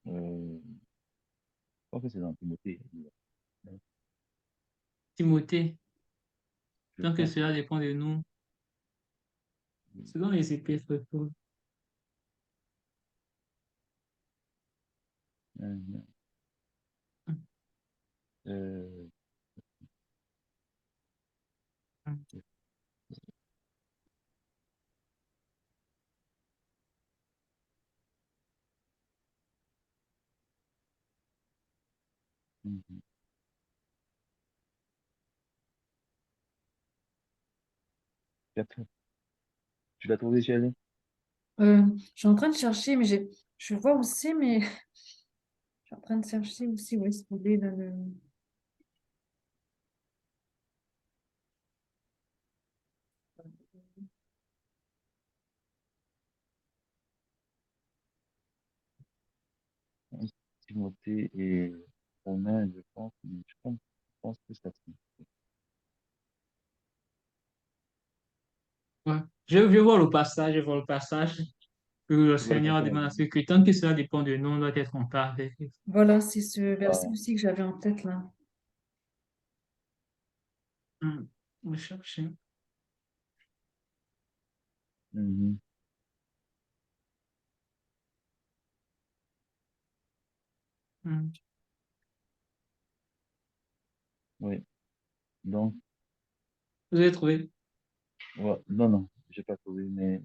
Je crois que c'est dans Timothée. Timothée, Je tant que crois. cela dépend de nous, c'est dans les épîtres. Mhm. Euh, mhm. Tu tu l'as trouvé, Shirley? Je suis en train de chercher, mais je vois aussi, mais je suis en train de chercher aussi où est-ce qu'il est dans le... Timothée et Romain, je pense, mais je pense que ça se... Ouais. Je vois le passage, je vois le passage que le Tu vois le Seigneur passage? demande à ceux que tant que cela dépend de nous, on doit être en paix avec lui. Voilà, c'est ce verset Ah, aussi que j'avais en tête là. On cherche. mhm. Hum. Oui. Donc, Vous avez trouvé? ouais, non, non, j'ai pas trouvé, mais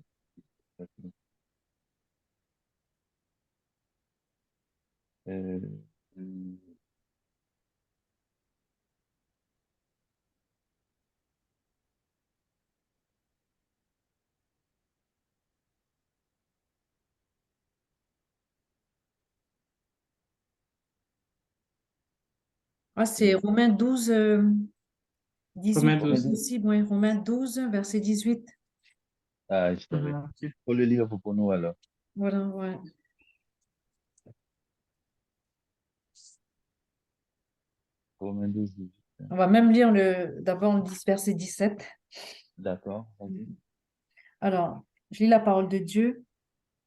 euh, euh, Ah, c'est Romains 12, 18, Romains si 12. possible, ouais. Romains 12, verset 18. ah, je savais. Ok. Faut le lire pour nous alors. Voilà, ouais. Romains 12, 18. On va même lire d'abord le verset 17. D'accord, vas-y. Alors, je lis la parole de Dieu.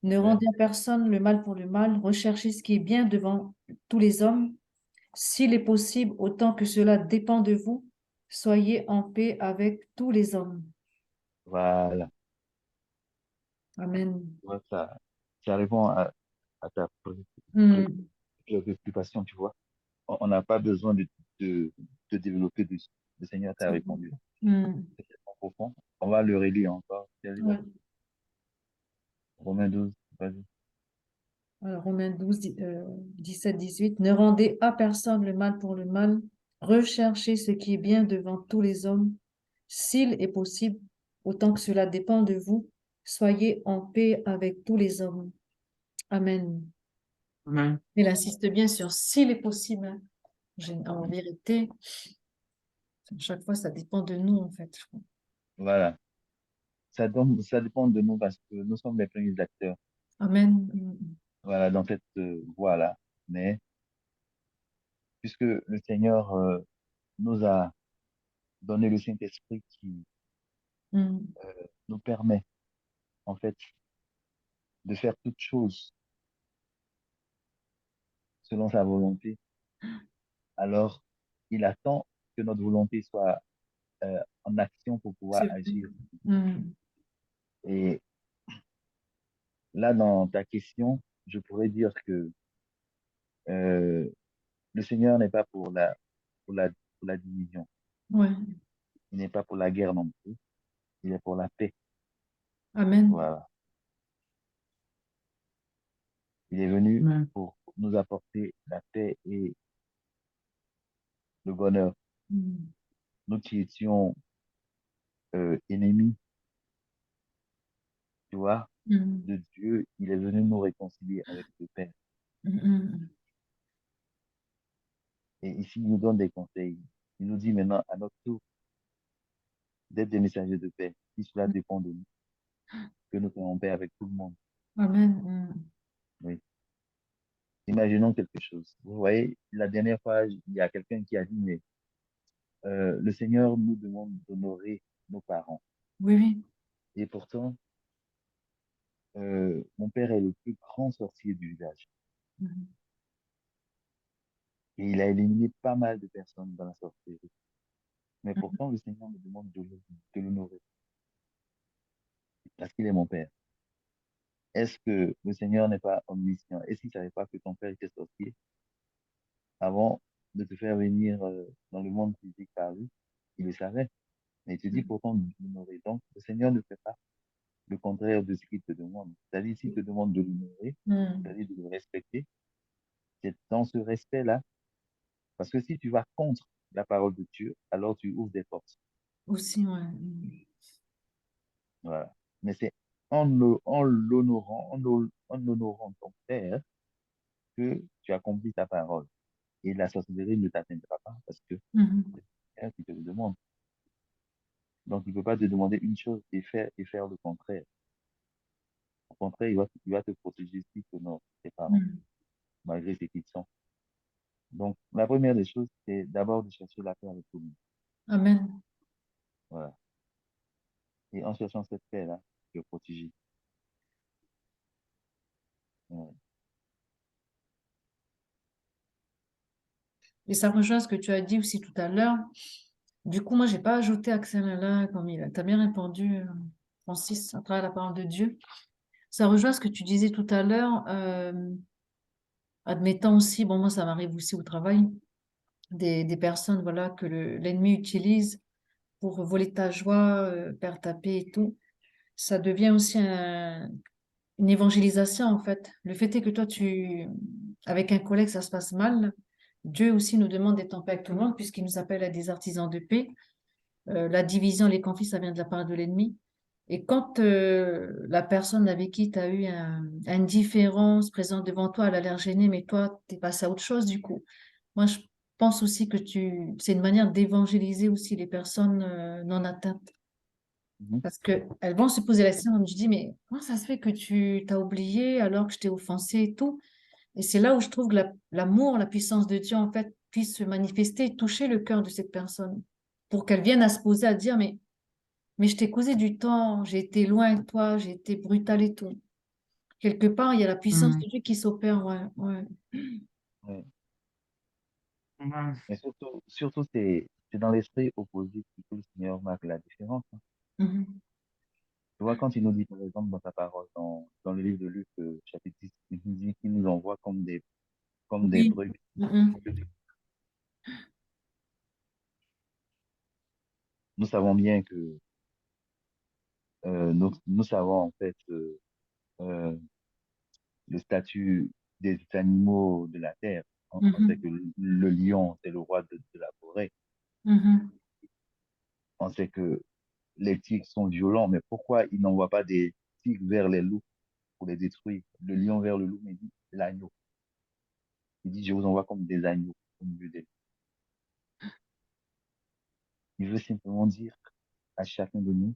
Ne Ouais. rendez à personne le mal pour le mal, recherchez ce qui est bien devant tous les hommes. S'il est possible, autant que cela dépend de vous, soyez en paix avec tous les hommes. Voilà. Amen. Tu vois, ça répond à ta Hmm, préoccupation, tu vois. On n'a pas besoin de développer dessus. Le Seigneur t'a c'est bon. répondu. Hmm, C'est tellement profond. On va le relire encore. ouais. Romains 12, vas-y. Alors, Romains 12, 17, 18. Ne rendez à personne le mal pour le mal. Recherchez ce qui est bien devant tous les hommes. S'il est possible, autant que cela dépend de vous, soyez en paix avec tous les hommes. Amen. Amen. Il insiste bien sur s'il est possible, hein. En vérité, à chaque fois, ça dépend de nous, en fait. Voilà. Ça dépend de nous parce que nous sommes les premiers acteurs. Amen. Voilà, dans cette voie-là. Mais puisque le Seigneur nous a donné le Saint-Esprit qui Mm. nous permet, en fait, de faire toutes choses selon sa volonté, alors il attend que notre volonté soit en action pour pouvoir C'est vrai. agir. Mm. Et là, dans ta question, je pourrais dire que euh, le Seigneur n'est pas pour la, pour la division, Ouais. il n'est pas pour la guerre non plus, il est pour la paix. Amen. Voilà. Il est venu Amen. pour nous apporter la paix et le bonheur. Mm. Nous qui étions ennemis, tu vois, Mm. de Dieu, il est venu nous réconcilier avec le Père. Mm. Mm. Et ici, il nous donne des conseils. Il nous dit maintenant, à notre tour, d'être des messagers de paix. Si cela Mm. dépend de nous, que nous soyons en paix avec tout le monde. Amen. Mm. Oui. Imaginons quelque chose. Vous voyez, la dernière fois, il y a quelqu'un qui a dit, mais le Seigneur nous demande d'honorer nos parents. Oui, oui. Et pourtant, mon père est le plus grand sorcier du village. Mm. Et il a éliminé pas mal de personnes dans la sorcellerie. Mais pourtant, le Seigneur me demande de l'honorer parce qu'il est mon père. Est-ce que le Seigneur n'est pas omniscient? Est-ce qu'il ne savait pas que ton père était sorcier avant de te faire venir dans le monde physique par lui? Il le savait. Mais il te dit pourtant de l'honorer. Donc, le Seigneur ne fait pas le contraire de ce qu'il te demande. C'est-à-dire, s'il te demande de l'honorer, Mm. c'est-à-dire de le respecter, c'est dans ce respect-là. Parce que si tu vas contre la parole de Dieu, alors tu ouvres des portes. Aussi, ouais. Mm. Voilà. Mais c'est en honorant ton père que tu accomplis ta parole. Et la sorcellerie ne t'atteindra pas parce que Mhm. c'est le Père qui te le demande. Donc, il ne peut pas te demander une chose et faire le contraire. Au contraire, il va te protéger si tu honores tes parents, Mm. malgré ce qu'ils sont. Donc, la première des choses, c'est d'abord de chercher la paix avec tout le monde. Amen. Voilà. Et en cherchant cette paix-là, tu es protégé. Ouais. Et ça rejoint ce que tu as dit aussi tout à l'heure. Du coup, moi, j'ai pas ajouté Axel là, comme il a. T'as bien répondu, Francis, à travers la parole de Dieu. Ça rejoint ce que tu disais tout à l'heure. Admettant aussi, bon, moi, ça m'arrive aussi au travail, des personnes, voilà, que l'ennemi utilise pour voler ta joie, perdre ta paix et tout. Ça devient aussi une évangélisation, en fait. Le fait est que toi, avec un collègue, ça se passe mal. Dieu aussi nous demande d'être en paix avec tout le monde, puisqu'il nous appelle à des artisans de paix. La division, les conflits, ça vient de la part de l'ennemi. Et quand la personne avec qui tu as eu une différence présente devant toi, elle a l'air gênée, mais toi, tu es passé à autre chose du coup. Moi, je pense aussi que c'est une manière d'évangéliser aussi les personnes non atteintes. Mhm. Parce qu'elles vont se poser la question, je dis, mais comment ça se fait que tu t'as oublié alors que je t'ai offensé et tout? Et c'est là où je trouve que l'amour, la puissance de Dieu, en fait, puisse se manifester et toucher le cœur de cette personne pour qu'elle vienne à se poser, à dire, mais je t'ai causé du temps, j'ai été loin de toi, j'ai été brutale et tout. Quelque part, il y a la puissance Mm. de Dieu qui s'opère, ouais, ouais. Ouais. Amen. Mais surtout c'est dans l'esprit opposé que le Seigneur marque la différence, hein. Mhm. Tu vois, quand il nous dit, par exemple, dans sa parole, dans le livre de Luc, chapitre 10, il nous dit qu'il nous envoie comme des Oui. brebis. Mhm. Nous savons bien que nous savons en fait euh, le statut des animaux de la terre. On sait Mhm. que le lion, c'est le roi de la forêt. Mhm. On sait que les tigres sont violents, mais pourquoi ils n'envoient pas des tigres vers les loups pour les détruire? Le lion vers le loup, mais il dit l'agneau. Il dit, je vous envoie comme des agneaux au milieu des loups. Il veut simplement dire à chacun de nous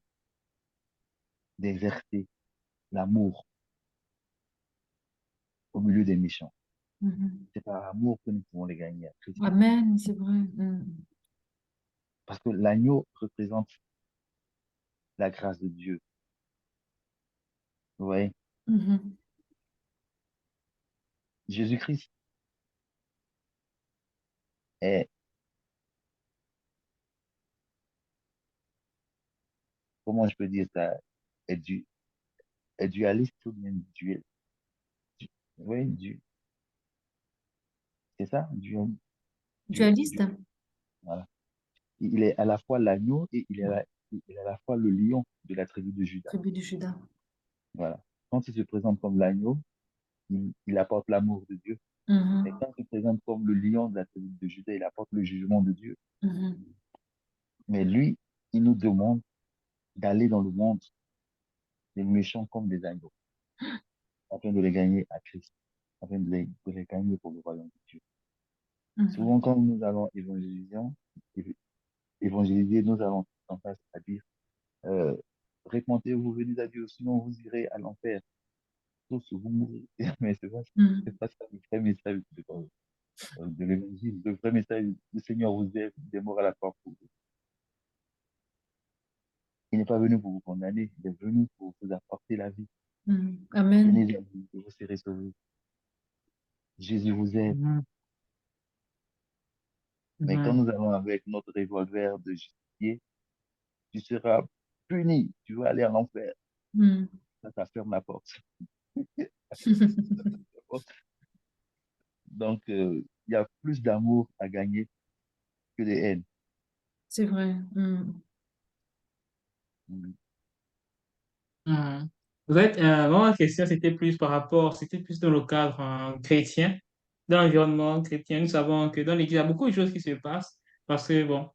d'exercer l'amour au milieu des méchants. Mhm. C'est par amour que nous pouvons les gagner à Christ. Amen, c'est vrai. Parce que l'agneau représente la grâce de Dieu. Vous voyez, Mhm. Jésus-Christ est, comment je peux dire ça, est, du, est dualiste ou bien du- oui, c'est ça, Dualiste? voilà. Il est à la fois l'agneau et il est à la fois le lion de la tribu de Judas. Tribu de Judas. Voilà. Quand il se présente comme l'agneau, il apporte l'amour de Dieu. Mais Mhm. quand il se présente comme le lion de la tribu de Judas, il apporte le jugement de Dieu. Mhm. Mais lui, il nous demande d'aller dans le monde des méchants comme des agneaux, afin de les gagner à Christ, afin de les gagner pour le royaume de Dieu. Mhm. Souvent, quand nous allons évangéliser, nous allons en face à dire, euh, répentez-vous, venez à Dieu, sinon vous irez à l'enfer. Sauf si vous mourrez. Mais c'est Mhm. pas ça le vrai message de l'évangile. Le vrai message, le Seigneur vous aime, il est mort à la croix pour vous. Il n'est pas venu pour vous condamner, il est venu pour vous apporter la vie. Mhm. Amen. Venez à lui et vous serez sauvés. Jésus vous aime. Mhm. Mais quand Mhm. nous allons avec notre revolver de justicier, tu seras puni, tu vas aller en enfer. Mhm. Ça ferme la porte. Donc, il y a plus d'amour à gagner que de haine. C'est vrai. Mhm. Mhm. Mhm. Vous êtes, moi, ma question, c'était plus dans le cadre chrétien, dans l'environnement chrétien. Nous savons que dans l'Église, il y a beaucoup de choses qui se passent parce que, bon,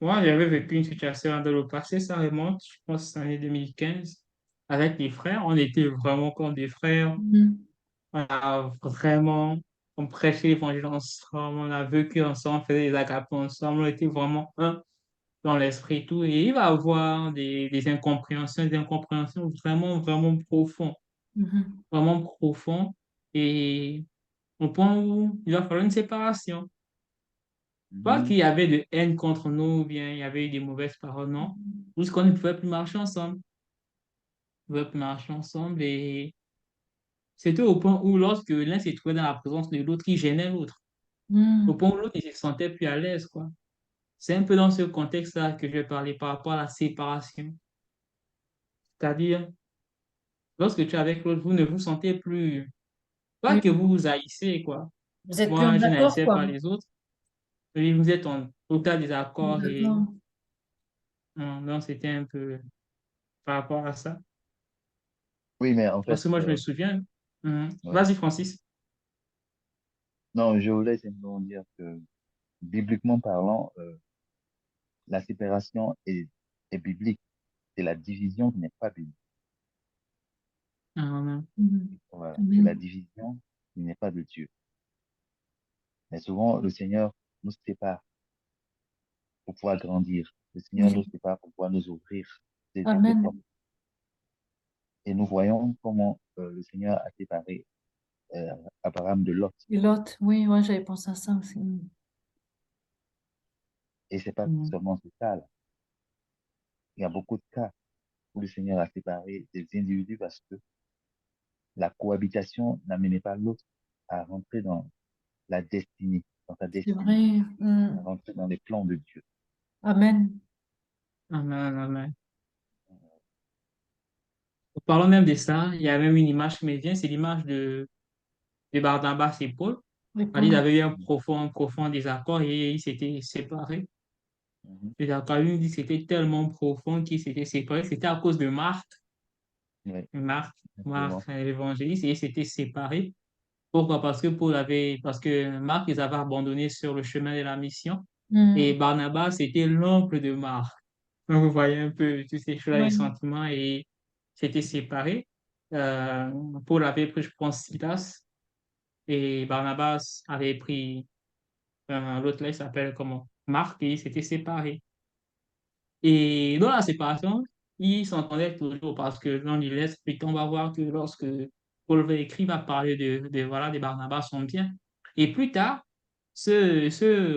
moi, j'avais vécu une situation dans le passé, ça remonte, je pense, c'est l'année 2015, avec des frères. On était vraiment comme des frères. Mhm. On a vraiment, on prêchait l'évangile ensemble, on a vécu ensemble, on faisait des agapes ensemble, on était vraiment un dans l'esprit et tout. Et il va y avoir des incompréhensions vraiment, Mhm. vraiment profondes. Et au point où il va falloir une séparation. Pas Mhm. qu'il y avait de haine contre nous, ou bien il y avait eu des mauvaises paroles, non. Juste qu'on ne pouvait plus marcher ensemble. On ne pouvait plus marcher ensemble. Et c'était au point où, lorsque l'un s'est trouvé dans la présence de l'autre, il gênait l'autre. Au Mhm. point où l'autre, il se sentait plus à l'aise, quoi. C'est un peu dans ce contexte-là que je vais parler par rapport à la séparation. C'est-à-dire, lorsque tu es avec l'autre, vous ne vous sentez plus, pas Oui. que vous vous haïssez, quoi. Vous êtes plus en Moi, je accord, n'haïssais pas quoi. les autres. Et vous êtes en total désaccord et D'accord. donc c'était un peu par rapport à ça. Oui, mais en fait, Parce que moi, je me souviens. oui. Vas-y, Francis. Non, je voulais simplement dire que, bibliquement parlant, la séparation est biblique. C'est la division qui n'est pas biblique. Euh, Mhm. Voilà. C'est la Amen. division qui n'est pas de Dieu. Mais souvent, le Seigneur nous sépare pour pouvoir grandir. Le Seigneur nous Oui. sépare pour pouvoir nous ouvrir des portes. Amen. Et nous voyons comment le Seigneur a séparé Abraham de Lot. Et l'autre, oui, ouais, j'avais pensé à ça aussi. Mhm. Et c'est pas mm, seulement ce cas-là. Il y a beaucoup de cas où le Seigneur a séparé des individus parce que la cohabitation n'amenait pas l'autre à rentrer dans la destinée, dans sa C'est destinée, vrai. à rentrer dans les plans de Dieu. Amen. amen, amen. Parlons même de ça, il y a même une image qui me vient, c'est l'image de Barnabas et Paul. Les Ils Paul. avaient eu un profond désaccord et ils s'étaient séparés. Mhm. Les accords, dit que c'était tellement profond qu'ils s'étaient séparés. C'était à cause de Marc, Oui, Marc, souvent. l'évangéliste, et ils s'étaient séparés. Pourquoi? Parce que Marc les avait abandonnés sur le chemin de la mission. Et Mhm. Barnabas, c'était l'oncle de Marc. Donc, vous voyez un peu tous ces choses, les Oui. sentiments, et s'étaient séparés. Euh, Paul avait pris, je pense, Silas, et Barnabas avait pris, l'autre là, il s'appelle comment? Marc, et ils s'étaient séparés. Et dans la séparation, ils s'entendaient toujours parce que dans les lettres, puis on va voir que lorsque Paul va écrire, va parler voilà, de Barnabas sont bien. Et plus tard,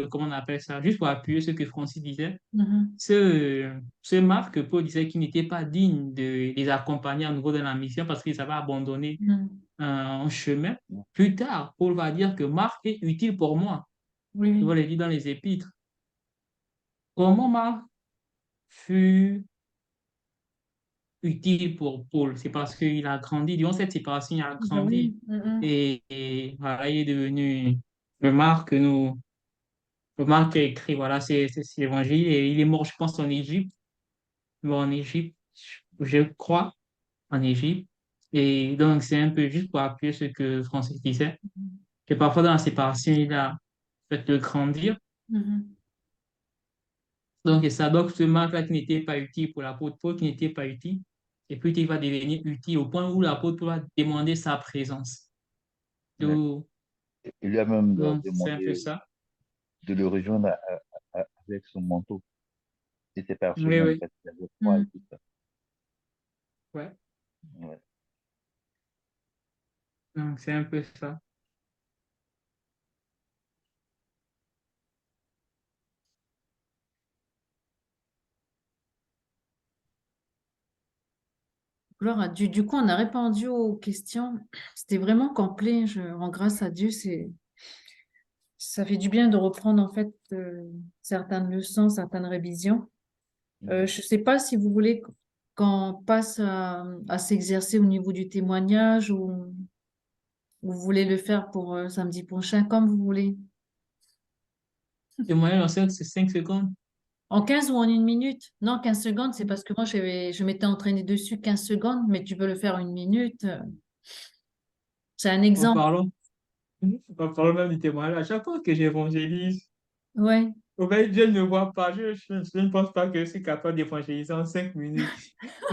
comment on appelle ça, juste pour appuyer ce que Francis disait, Mhm. ce Marc que Paul disait qu'il n'était pas digne de les accompagner à nouveau dans la mission parce qu'ils avaient abandonné Mhm. un chemin. Plus tard, Paul va dire que Marc est utile pour moi. Oui, Il va oui. le dire dans les épîtres. Comment Marc fut utile pour Paul? C'est parce qu'il a grandi. Durant cette séparation, il a Ben grandi. oui. Mhm. Et voilà, il est devenu le Marc que nous, le Marc qui a écrit, voilà, c'est l'évangile. Et il est mort, je pense, en Égypte. Mort en Égypte, je crois, en Égypte. Et donc, c'est un peu juste pour appuyer ce que Francis disait, que parfois dans la séparation, il a fait de grandir. Mhm. Donc, et ça, donc ce Marc-là qui n'était pas utile pour l'apôtre Paul, qui n'était pas utile, et puis il va devenir utile au point où l'apôtre Paul va demander sa présence. Ouais. Donc, Il lui a même c'est un peu demandé ça. de le rejoindre avec son manteau. Il était Oui, parchemin oui. parce qu'il avait froid et Mhm. tout ça. Ouais. Ouais. Donc, c'est un peu ça. Gloire à Dieu. Du coup, on a répondu aux questions. C'était vraiment complet. Je rends grâce à Dieu. Ça fait du bien de reprendre en fait certaines leçons, certaines révisions. Mhm. Je ne sais pas si vous voulez qu'on passe à s'exercer au niveau du témoignage ou vous voulez le faire pour samedi prochain, comme vous voulez. Le moyen lancé, c'est 5 secondes. En 15 ou en 1 minute? Non, 15 secondes, c'est parce que moi, je m'étais entraînée dessus 15 secondes, mais tu peux le faire 1 minute. C'est un En exemple. parlant, en parlant même du témoignage, à chaque fois que j'évangélise, Ouais. au fait, Dieu ne voit pas. Je ne pense pas que je suis capable d'évangéliser en 5 minutes.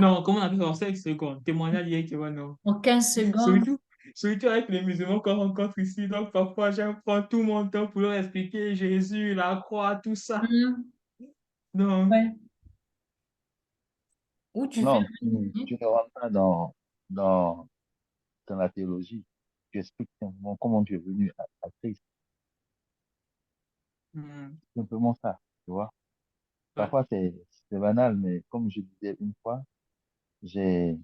Non, comment on appelle ça en 5 secondes? Témoignage, il est non. En 15 secondes. Surtout, surtout avec les musulmans qu'on rencontre ici. Donc, parfois, j'aime prendre tout mon temps pour leur expliquer Jésus, la croix, tout ça. Mhm. Donc, Ouais. Ou tu fais Non, 1 minute. tu ne rentres pas dans, dans la théologie. Tu expliques simplement comment tu es venu à Christ. hmm, Simplement ça, tu vois. ouais, Parfois, c'est banal, mais comme je disais une fois, j'ai,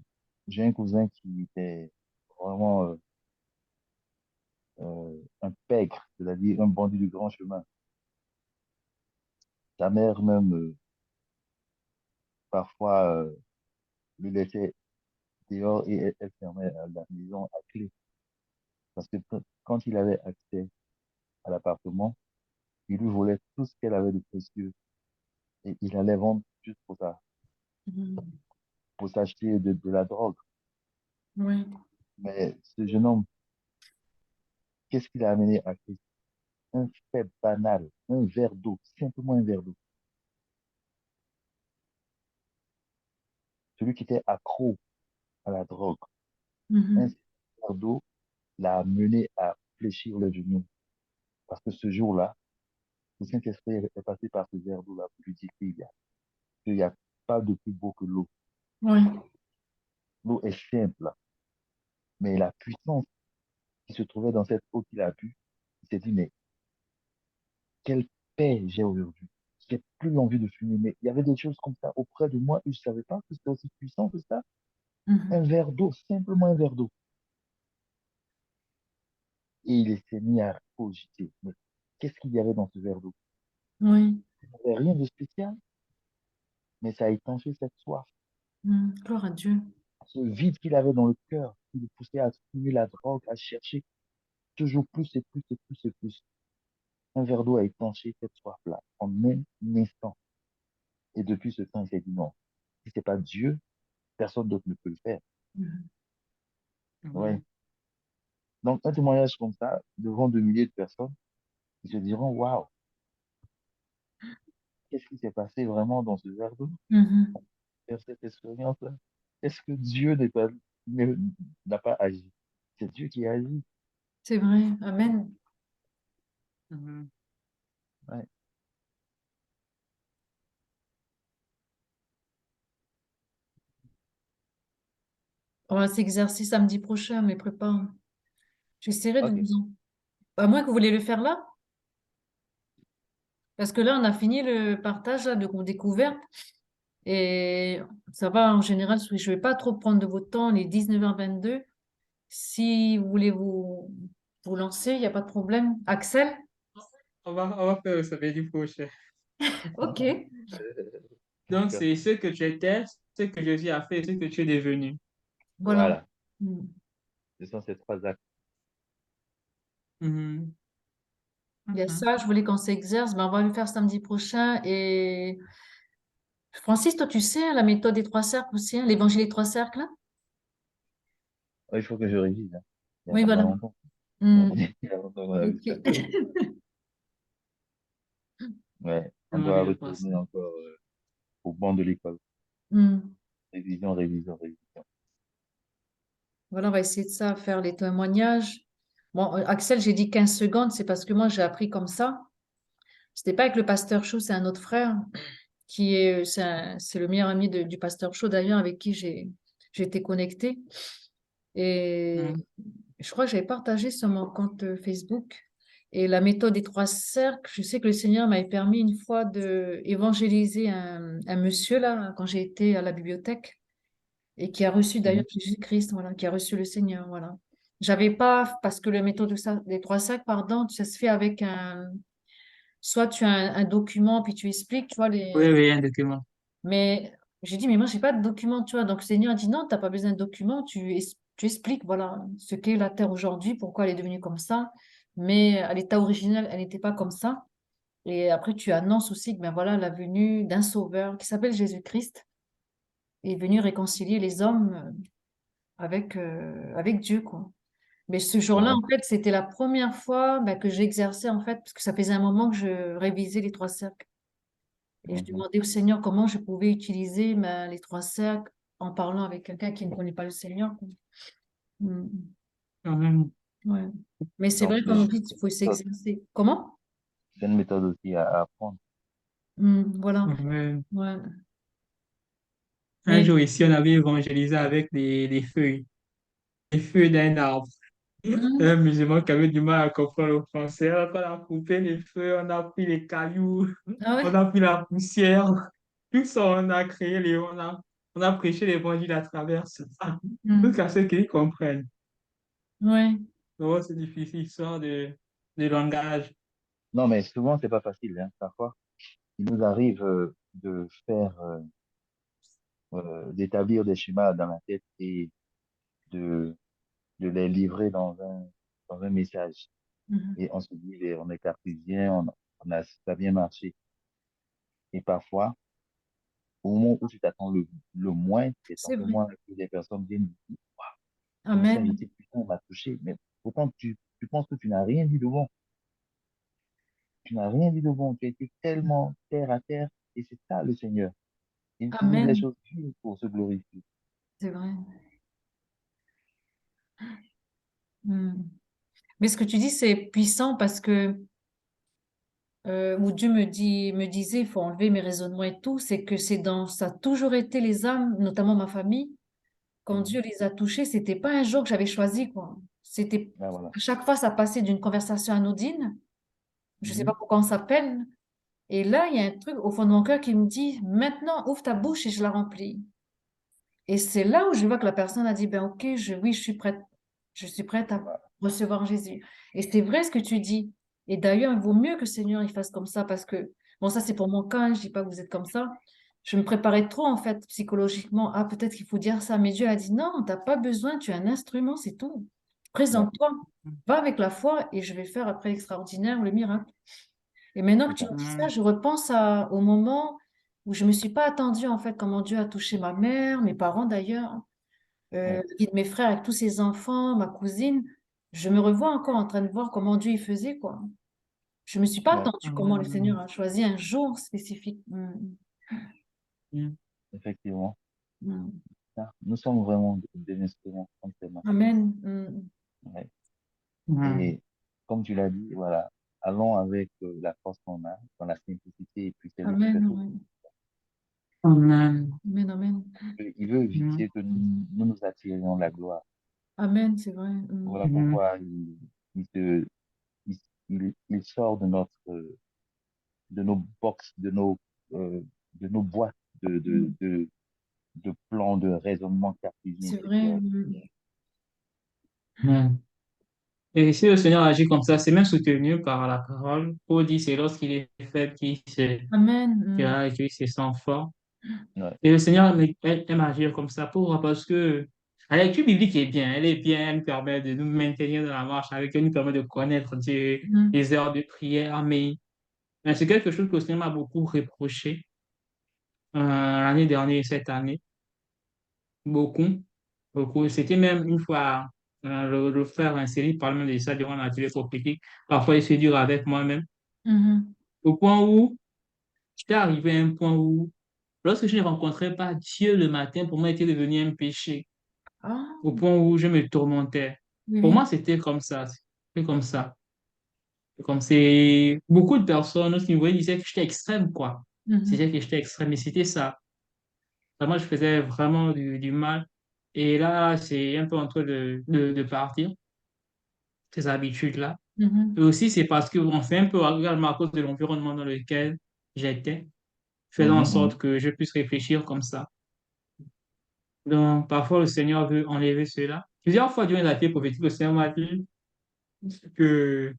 j'ai un cousin qui était vraiment un pègre, c'est-à-dire un bandit du grand chemin. Sa mère même, parfois, le laissait dehors et elle fermait la maison à clé. Parce que quand il avait accès à l'appartement, il lui volait tout ce qu'elle avait de précieux et il allait vendre juste pour ça, Mhm. pour s'acheter de la drogue. Ouais. Mais ce jeune homme, qu'est-ce qu'il a amené à Christ? Un fait banal, un verre d'eau, simplement un verre d'eau. Celui qui était accro à la drogue, un Mhm. verre d'eau l'a amené à fléchir le genou. Parce que ce jour-là, le Saint-Esprit est passé par ce verre d'eau-là pour lui dire qu'il y a pas de plus beau que l'eau. Ouais. L'eau est simple, mais la puissance qui se trouvait dans cette eau qu'il a bu, il s'est dit, mais quelle paix j'ai aujourd'hui. J'ai plus envie de fumer. Mais il y avait des choses comme ça auprès de moi et je savais pas que c'était aussi puissant que ça. Un Mhm. verre d'eau, simplement un verre d'eau. Et il s'est mis à cogiter. Mais qu'est-ce qu'il y avait dans ce verre d'eau? Ouais. Il n'y avait rien de spécial, mais ça a étanché cette soif. Mhm. Gloire à Dieu. Ce vide qu'il avait dans le cœur, qui le poussait à fumer la drogue, à chercher toujours plus et plus et plus et plus. Un verre d'eau a étanché cette soif-là en un instant. Et depuis ce temps, il s'est dit non. Si c'est pas Dieu, personne d'autre ne peut le faire. Mhm. Ouais. ouais. Donc, un témoignage comme ça, devant 2 milliers de personnes, ils se diront, waouh, qu'est-ce qui s'est passé vraiment dans ce verre d'eau, Mhm. dans cette expérience-là? Est-ce que Dieu n'a pas agi? C'est Dieu qui agit. C'est vrai. Amen. Mhm. Ouais. On va s'exercer samedi prochain, mais prépare. J'essaierai de Ok. vous en... À moins que vous voulez le faire là, parce que là, on a fini le partage là, de découverte. Et ça va, en général, je ne vais pas trop prendre de votre temps, les 19h22. Si vous voulez vous lancer, il n'y a pas de problème. Axel? On va faire le samedi prochain. Ok. Donc, D'accord. c'est ce que tu étais, ce que Jésus a fait, ce que tu es devenu. Voilà. Voilà. Mm. Ce sont ces trois actes. Mhm. Il y a Mhm. ça, je voulais qu'on s'exerce, mais on va le faire samedi prochain. Et Francis, toi, tu sais, hein, la méthode des trois cercles aussi, hein, l'évangile des trois cercles, hein. Ouais, il faut que je révise, hein. Oui, Il y a voilà. longtemps. Mm. Il y a longtemps qu'on a vu ça. Ok. Ouais, on doit L'évangile de Passe. retourner encore au banc de l'école. Mm. Révision, révision, révision. Voilà, on va essayer de ça, faire les témoignages. Bon, Axel, j'ai dit 15 secondes, c'est parce que moi, j'ai appris comme ça. C'était pas avec le pasteur Chaud, c'est un autre frère qui est, c'est le meilleur ami du pasteur Chaud d'ailleurs, avec qui j'ai été connectée. Et Mhm. je crois que j'avais partagé sur mon compte Facebook. Et la méthode des trois cercles, je sais que le Seigneur m'avait permis une fois de évangéliser un monsieur là, quand j'ai été à la bibliothèque, et qui a reçu d'ailleurs Mhm. Jésus-Christ, voilà, qui a reçu le Seigneur, voilà. J'avais pas, parce que la méthode des trois cercles, pardon, ça se fait avec soit tu as un document, puis tu expliques, tu vois, Oui, oui, un document. mais j'ai dit, mais moi, j'ai pas de document, tu vois. Donc, le Seigneur a dit, non, t'as pas besoin de document, tu expliques, voilà, ce qu'est la terre aujourd'hui, pourquoi elle est devenue comme ça. Mais à l'état originel, elle n'était pas comme ça. Et après, tu annonces aussi que, ben voilà, la venue d'un sauveur qui s'appelle Jésus-Christ est venu réconcilier les hommes avec Dieu, quoi. Mais ce C'est jour-là, vrai. en fait, c'était la première fois ben, que j'exerçais, en fait, parce que ça faisait un moment que je révisais les trois cercles. Et je Mhm. demandais au Seigneur comment je pouvais utiliser les trois cercles en parlant avec quelqu'un qui ne connaît pas le Seigneur, quoi. Mm, Mhm. ouais. Mais c'est Donc, vrai, comme on dit, il faut s'exercer. Comment? c'est une méthode aussi à apprendre. Voilà. Mhm. Ouais. Un Mais jour ici, on avait évangélisé avec des feuilles d'un arbre. mm, Un musulman qui avait du mal à comprendre le français. Alors, on a coupé les feuilles, on a pris les cailloux, ah on ouais, a pris la poussière. Tout ça, on a créé on a prêché l'évangile à travers ça. mm, Jusqu'à ce qu'ils comprennent. ouais, Donc, c'est difficile, ça, de langage. Non, mais souvent, c'est pas facile, hein. Parfois, il nous arrive de faire, d'établir des schémas dans la tête et de, de les livrer dans un message. mhm. Et on se dit, on est cartésien, ça a bien marché. Et parfois, au moment où tu t'attends le moins, c'est en C'est ce vrai. moment que des personnes viennent dire, le message Amen. était puissant, m'a touché. Mais pourtant, tu penses que tu n'as rien dit de bon. Tu n'as rien dit de bon. Tu as été tellement terre à terre. Et c'est ça le Seigneur. Il utilise les Amen. choses dures pour se glorifier. C'est vrai. Mm. Mais ce que tu dis, c'est puissant parce que où Dieu me disait, il faut enlever mes raisonnements et tout, c'est que ça a toujours été les âmes, notamment ma famille. Quand Dieu Mhm. les a touchés, c'était pas un jour que j'avais choisi, quoi. C'était, Ben voilà. à chaque fois, ça passait d'une conversation anodine. Je sais Mhm. pas pourquoi on s'appelle. Et là, il y a un truc au fond de mon cœur qui me dit, maintenant, ouvre ta bouche et je la remplis. Et c'est là où je vois que la personne a dit, ben ok, oui, je suis prête. Je suis prête à Voilà. recevoir Jésus. Et c'est vrai ce que tu dis. Et d'ailleurs, il vaut mieux que le Seigneur il fasse comme ça parce que, bon, ça c'est pour mon cas, hein, je dis pas que vous êtes comme ça. Je me préparais trop en fait psychologiquement. Ah, peut-être qu'il faut dire ça. Mais Dieu a dit, non, t'as pas besoin, tu es un instrument, c'est tout. Ouais, Présente-toi, va avec la foi et je vais faire après l'extraordinaire ou le miracle. Et maintenant que c'est tu ça. me dis ça, Mhm. je repense au moment où je me suis pas attendue en fait comment Dieu a touché ma mère, mes parents d'ailleurs, Ouais, la vie de mes frères avec tous ses enfants, ma cousine. Je me revois encore en train de voir comment Dieu y faisait quoi. Je me suis pas ouais, attendue comment le Mhm. Seigneur a choisi un jour spécifique. Mhm. effectivement. Mm. Ça, nous sommes vraiment des instruments entre ses mains. Amen. Ouais. Mhm. Et comme tu l'as dit, voilà, allons avec la force qu'on a, dans la simplicité, et puis c'est lui qui fait Amen. tout. Ouais. Amen. Amen, amen. Il veut Mhm. éviter que nous attirions la gloire. Amen, c'est vrai. Voilà Mhm. pourquoi il, se- il, il sort de nos box, euh, de nos boîtes Mm. de plans de raisonnement cartésien, C'est et vrai. dire, Amen. Et si le Seigneur agit comme ça, c'est même soutenu par la parole. Paul dit, c'est lorsqu'il est faible Amen. qu'il se sent fort. ouais. Et le Seigneur aime agir comme ça. Pourquoi? Parce que la lecture biblique est bien. Elle est bien. Elle nous permet de nous maintenir dans la marche avec elle. Elle nous permet de connaître Dieu, Mm. les heures de prière. Mais c'est quelque chose que le Seigneur m'a beaucoup reproché l'année dernière et cette année. Beaucoup. Beaucoup. C'était même une fois, le frère Inseri parle même de ça durant l'atelier prophétique. Parfois, il se dur avec moi-même. Mhm. Au point où, j'étais arrivé à un point où, lorsque je ne rencontrais pas Dieu le matin, pour moi, était devenu un péché. Ah, Au point où je me tourmentais. oui, Pour oui. moi, c'était comme ça. C'était comme ça. Comme c'est beaucoup de personnes qui me voyaient disaient que j'étais extrême, quoi. Mhm. C'était que j'étais extrême, et c'était ça. Moi, je faisais vraiment du mal. Et là, c'est un peu en train de partir, ces habitudes-là. Et Mhm. aussi, c'est parce qu'on fait un peu également à cause de l'environnement dans lequel j'étais, faisant en Mhm, sorte mhm, que je puisse réfléchir comme ça. Donc, parfois, le Seigneur veut enlever cela. Plusieurs fois durant la vie prophétique, le Seigneur m'a dit que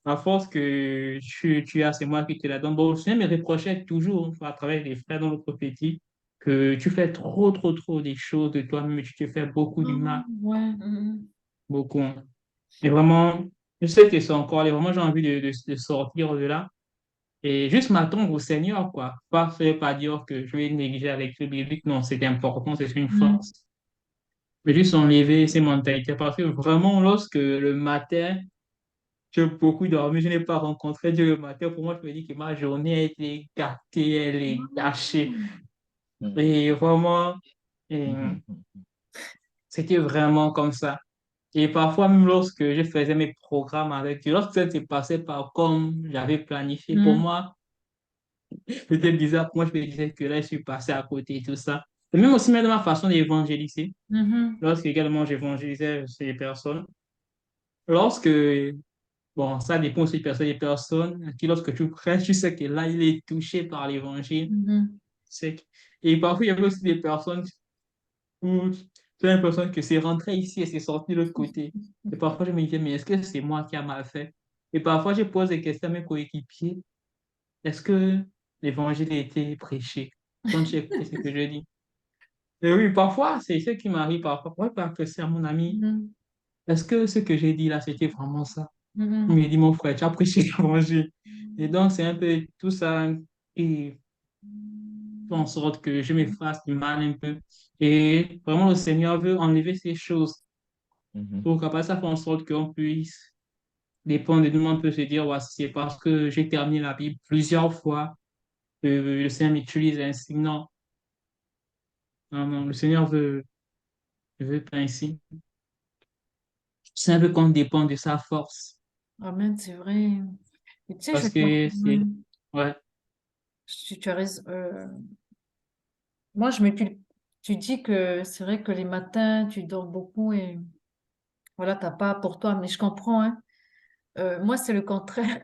la force que tu as, c'est moi qui te la donne. Bon, le Seigneur me reprochait toujours à travers les frères dans le prophétique que tu fais trop, trop, trop des choses de toi-même, tu te fais beaucoup Ah, du mal, ouais. Mhm. beaucoup. Et vraiment, je sais que c'est encore là, vraiment, j'ai envie de sortir de là et juste m'attendre au Seigneur, quoi. Pas dire que je vais négliger la lecture biblique, non, c'est important, c'est une Mhm. force. Mais juste enlever ces mentalités parce que vraiment, lorsque le matin, j'ai beaucoup dormi, je n'ai pas rencontré Dieu le matin. Pour moi, je me dis que ma journée a été gâtée, elle est gâchée. mhm, Et vraiment, et mhm, mhm, c'était vraiment comme ça. Et parfois, même lorsque je faisais mes programmes avec Dieu, lorsque ça ne se passait pas comme j'avais planifié, pour Mhm. moi, c'était bizarre. Pour moi, je me disais que là, je suis passé à côté et tout ça. Et même aussi, même dans ma façon d'évangéliser, Mhm. lorsque également j'évangélisais ces personnes, lorsque bon, ça dépend aussi de personne. Des personnes qui, lorsque tu prêches, tu sais que là, il est touché par l'évangile. Mhm. C'est... Et parfois, il y avait aussi des personnes où tu as l'impression que c'est rentré ici et c'est sorti de l'autre côté. Et parfois, je me disais, mais est-ce que c'est moi qui a mal fait? Et parfois, je pose des questions à mes coéquipiers. Est-ce que l'évangile a été prêché? Quand tu écoutes ce que je dis. Et oui, parfois, c'est ce qui m'arrive parfois. Pourquoi pas que c'est à mon ami? Mhm. Est-ce que ce que j'ai dit là, c'était vraiment ça? Il Mhm. me dit, mon frère, tu as prêché l'évangile. Et donc, c'est un peu tout ça qui fait en sorte que je me fasse du mal un peu. Et vraiment, le Seigneur veut enlever ces choses mhm, pour qu'après ça fait en sorte qu'on puisse dépendre de nous. On peut se dire, ouais, c'est parce que j'ai terminé la Bible plusieurs fois que le Seigneur m'utilise ainsi. Non, non, non, le Seigneur veut pas ainsi. C'est un peu qu'on dépend de sa force. Amen, c'est vrai. Et tu sais, je Parce pense, que c'est, ouais, tu as raison. Moi, je me tu dis que c'est vrai que les matins, tu dors beaucoup et voilà, t'as pas pour toi, mais je comprends, hein. Moi, c'est le contraire.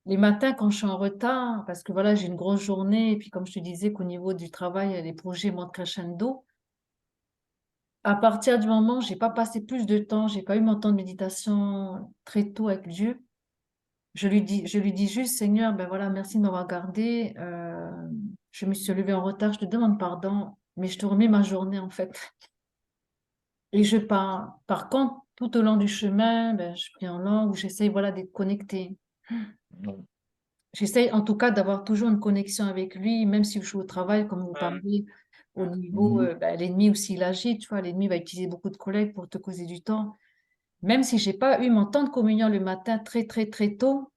Les matins, quand je suis en retard, parce que voilà, j'ai une grosse journée, et puis comme je te disais qu'au niveau du travail, les projets montent crescendo, à partir du moment où j'ai pas passé plus de temps, j'ai pas eu mon temps de méditation très tôt avec Dieu, je lui dis juste, Seigneur, ben voilà, merci de m'avoir gardé. Je me suis levée en retard, je te demande pardon, mais je te remets ma journée en fait. Et je pars. Par contre, tout au long du chemin, ben, je prie en langue ou j'essaye voilà, d'être connectée. mhm. J'essaye en tout cas d'avoir toujours une connexion avec lui, même si je suis au travail, comme vous parlez, au niveau, Mhm. ben, l'ennemi aussi, il agit, tu vois, l'ennemi va utiliser beaucoup de collègues pour te causer du temps. Même si j'ai pas eu mon temps de communion le matin très, très, très tôt,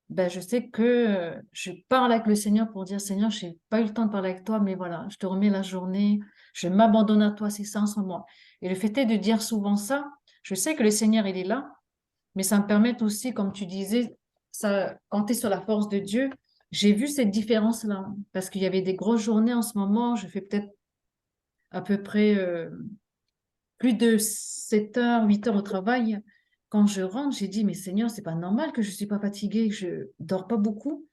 ben, je sais que je parle avec le Seigneur pour dire, Seigneur, j'ai pas eu le temps de parler avec toi, mais voilà, je te remets la journée, je m'abandonne à toi, c'est ça en ce moment. Et le fait est de dire souvent ça, je sais que le Seigneur, il est là, mais ça me permet aussi, comme tu disais, ça, quand tu es sur la force de Dieu, j'ai vu cette différence-là parce qu'il y avait des grosses journées en ce moment. Je fais peut-être à peu près plus de 7 heures, 8 heures au travail. Quand je rentre, j'ai dit, mais Seigneur, c'est pas normal que je suis pas fatiguée, que je dors pas beaucoup.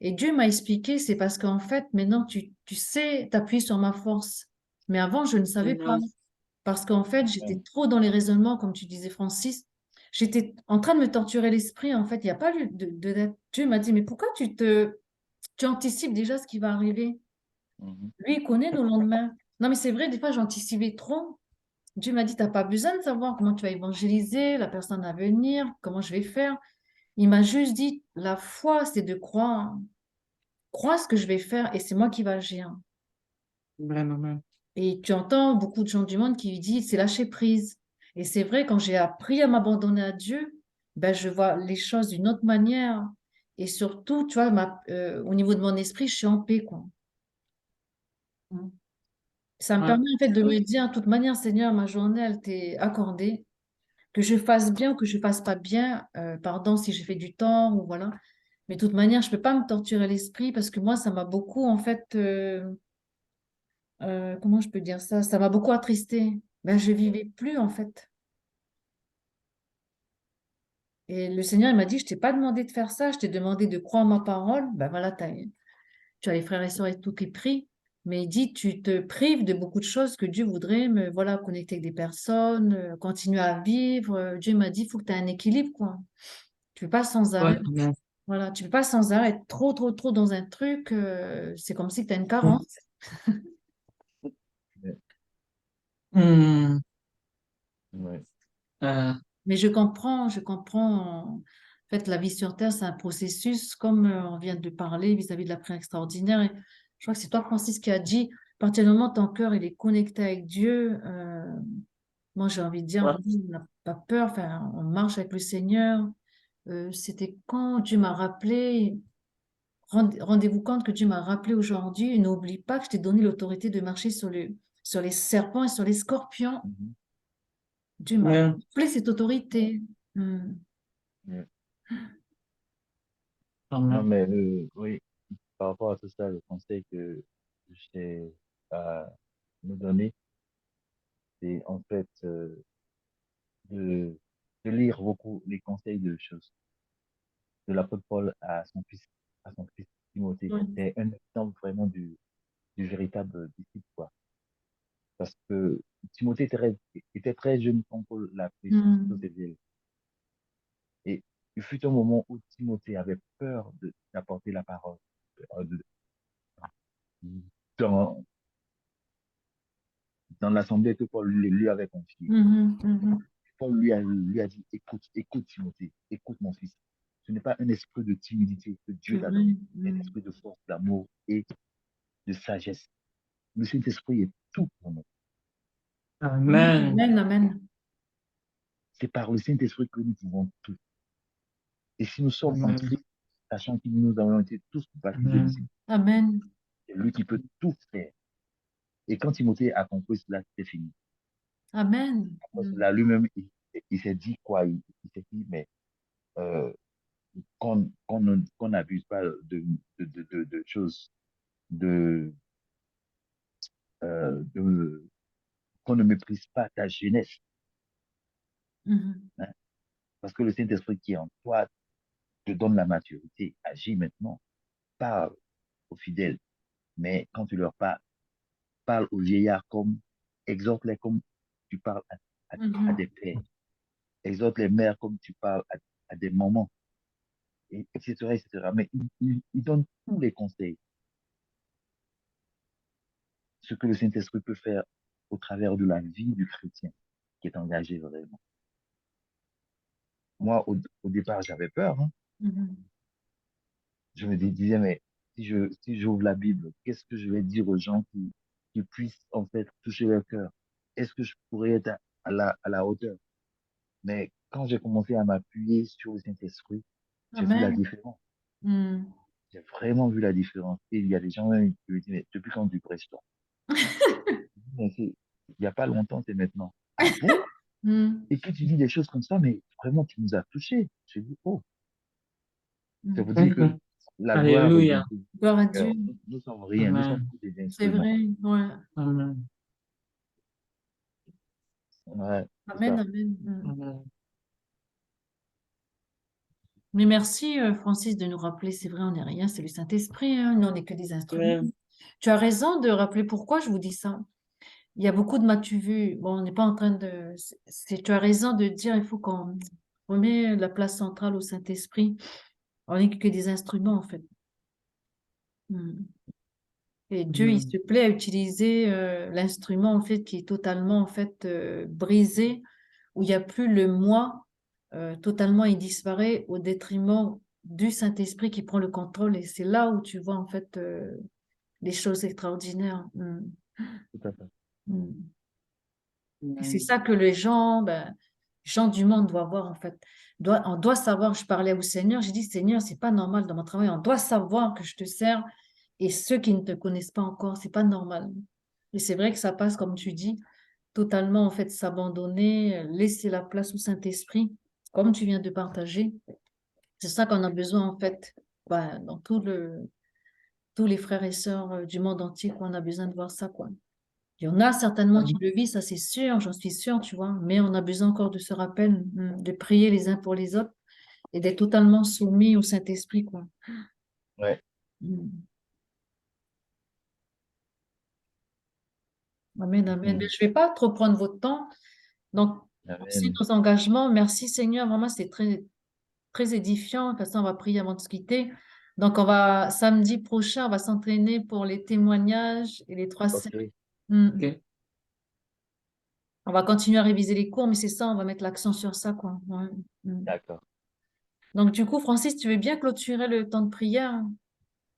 Et Dieu m'a expliqué, c'est parce qu'en fait, maintenant, tu sais t'appuyer sur ma force. Mais avant, je ne savais pas. Amen. Parce qu'en fait, j'étais trop dans les raisonnements, comme tu disais, Francis. J'étais en train de me torturer l'esprit. En fait, il n'y a pas lieu Dieu m'a dit, mais pourquoi tu anticipes déjà ce qui va arriver? Mhm. Lui, il connaît nos lendemains. Non, mais c'est vrai, des fois, j'anticipais trop. Dieu m'a dit, t'as pas besoin de savoir comment tu vas évangéliser la personne à venir, comment je vais faire. Il m'a juste dit, la foi, c'est de croire. Crois ce que je vais faire et c'est moi qui vais agir. Amen, amen. Et tu entends beaucoup de gens du monde qui disent c'est lâcher prise. Et c'est vrai, quand j'ai appris à m'abandonner à Dieu, ben, je vois les choses d'une autre manière. Et surtout, tu vois, au niveau de mon esprit, je suis en paix, quoi. Mm. Ça me Ouais. permet en fait de me dire, de toute manière, Seigneur, ma journée, elle t'est accordée. Que je fasse bien ou que je fasse pas bien, pardon si j'ai fait du tort ou voilà. Mais de toute manière, je peux pas me torturer l'esprit parce que moi, ça m'a beaucoup, en fait, comment je peux dire ça? Ça m'a beaucoup attristé. Ben, je vivais plus en fait. Et le Seigneur, il m'a dit, je t'ai pas demandé de faire ça, je t'ai demandé de croire ma parole. Ben voilà, tu as les frères et sœurs et tout qui prient. Mais il dit, tu te prives de beaucoup de choses que Dieu voudrait me, voilà, connecter avec des personnes, continuer à vivre. Dieu m'a dit, il faut que tu aies un équilibre, quoi. Tu peux pas sans Ouais, arrêt. amen. Voilà, tu peux pas sans arrêt être trop, trop, trop dans un truc. C'est comme si tu as une Mm. carence. Ouais. Mm. Ouais. Euh, Mais je comprends. En fait, la vie sur Terre, c'est un processus, comme on vient de parler vis-à-vis de la prière extraordinaire. Et je crois que c'est toi, Francis, qui a dit, à partir du moment où ton cœur il est connecté avec Dieu, moi j'ai envie de dire, ouais. vas-y, on n'a pas peur, enfin, on marche avec le Seigneur. C'était quand Dieu m'a rappelé, rendez-vous compte que Dieu m'a rappelé aujourd'hui, n'oublie pas que je t'ai donné l'autorité de marcher sur les serpents et sur les scorpions. Mhm. Dieu m'a Amen. rappelé cette autorité. Hmm. Ouais. Non, Amen. mais oui, par rapport à tout ça, le conseil que j'ai à nous donner, c'est en fait de, de lire beaucoup les conseils de l'apôtre Paul à son fils Timothée. Oui. C'est un exemple vraiment du véritable disciple, quoi. Parce que Timothée était très jeune quand Paul l'a pris sous Hmm. ses ailes. Et il fut un moment où Timothée avait peur d'apporter la parole euh, de- dans, dans l'assemblée que Paul lui avait confiée. Mhm, mhm. Paul lui a dit, écoute, écoute Timothée, écoute mon fils. Ce n'est pas un esprit de timidité que C'est Dieu t'a vrai. donné, c'est un Hmm. esprit de force, d'amour et de sagesse. Le Saint-Esprit est tout pour nous. Amen. Amen, amen, C'est par le Saint-Esprit que nous pouvons tout. Et si nous sommes en Amen. Christ, sachant que nous avons été tous baptisés du Saint-Esprit, Amen. amen, c'est lui qui peut tout faire. Et quand Timothée a compris cela, c'est fini. amen. Après Hmm. cela, lui-même, il s'est dit quoi? Il s'est dit, mais euh, qu'on n'abuse pas de choses, de, de, qu'on ne méprise pas ta jeunesse. Mhm. Hein, parce que le Saint-Esprit qui est en toi te donne la maturité. Agis maintenant. Parle aux fidèles. Mais quand tu leur parles, parle aux vieillards comme, exhorte-les comme tu parles à des Mhm. pères. Exhorte les mères comme tu parles à des mamans, etc., etc. Mais il donne tous les conseils. Ce que le Saint-Esprit peut faire au travers de la vie du chrétien qui est engagé vraiment. Moi, au départ, j'avais peur. Hein. Mhm. Je me disais, mais si j'ouvre la Bible, qu'est-ce que je vais dire aux gens qui puissent en fait toucher leur cœur? Est-ce que je pourrais être à la hauteur? Mais quand j'ai commencé à m'appuyer sur le Saint-Esprit, j'ai vu la Amen. différence. Hmm. J'ai vraiment vu la différence. Et il y a des gens même qui me disent, mais depuis quand tu prêches toi? Mais il n'y a pas longtemps, c'est maintenant. Ah bon? Hmm. Et puis tu dis des choses comme ça, mais vraiment, tu nous as touchés. Je dis, oh, ça Hmm. veut dire que Mhm. La gloire Alléluia. revient toujours au Gloire à Seigneur. Dieu. Nous sommes rien, nous sommes Amen. tous des C'est instruments. vrai. Ouais. Amen. Ouais, c'est Amen, ça. amen. Amen. Mais merci, Francis, de nous rappeler, c'est vrai, on n'est rien, c'est le Saint-Esprit, hein, nous, on n'est que des instruments. Ouais. Tu as raison de rappeler pourquoi je vous dis ça. Il y a beaucoup de m'as-tu vu. Bon, on n'est pas en train de. Tu as raison de dire, il faut qu'on remet la place centrale au Saint-Esprit. On n'est que des instruments, en fait. Mm. Et Dieu, il Amen. se plaît à utiliser l'instrument, en fait, qui est totalement, en fait, brisé, où il n'y a plus le moi, totalement, il disparaît au détriment du Saint-Esprit qui prend le contrôle. Et c'est là où tu vois, en fait, les choses extraordinaires. Mm. Tout à fait. Mm. Et c'est Amen. ça que les gens, ben, les gens du monde doivent voir, en fait. On doit savoir, je parlais au Seigneur, j'ai dit, Seigneur, c'est pas normal dans mon travail, on doit savoir que je te sers. Et ceux qui ne te connaissent pas encore, c'est pas normal. Et c'est vrai que ça passe, comme tu dis, totalement, en fait, s'abandonner, laisser la place au Saint-Esprit, comme tu viens de partager. C'est ça qu'on a besoin, en fait, ben, dans tous les frères et sœurs du monde entier, quoi. On a besoin de voir ça, quoi. Il y en a certainement qui le vivent, ça c'est sûr, j'en suis sûre, tu vois, mais on a besoin encore de ce rappel, de prier les uns pour les autres et d'être totalement soumis au Saint-Esprit, quoi. Ouais. Mm. Amen, amen. Mais je ne vais pas trop prendre votre temps. Donc, merci de Amen. nos engagements. Merci Seigneur. Vraiment, c'est très, très édifiant. De toute façon, on va prier avant de se quitter. Donc, samedi prochain, on va s'entraîner pour les témoignages et les 3 cercles. Ok, Mm. Ok. On va continuer à réviser les cours, mais c'est ça, on va mettre l'accent sur ça, quoi. Ouais. Mm. d'accord. Donc, du coup, Francis, tu veux bien clôturer le temps de prière?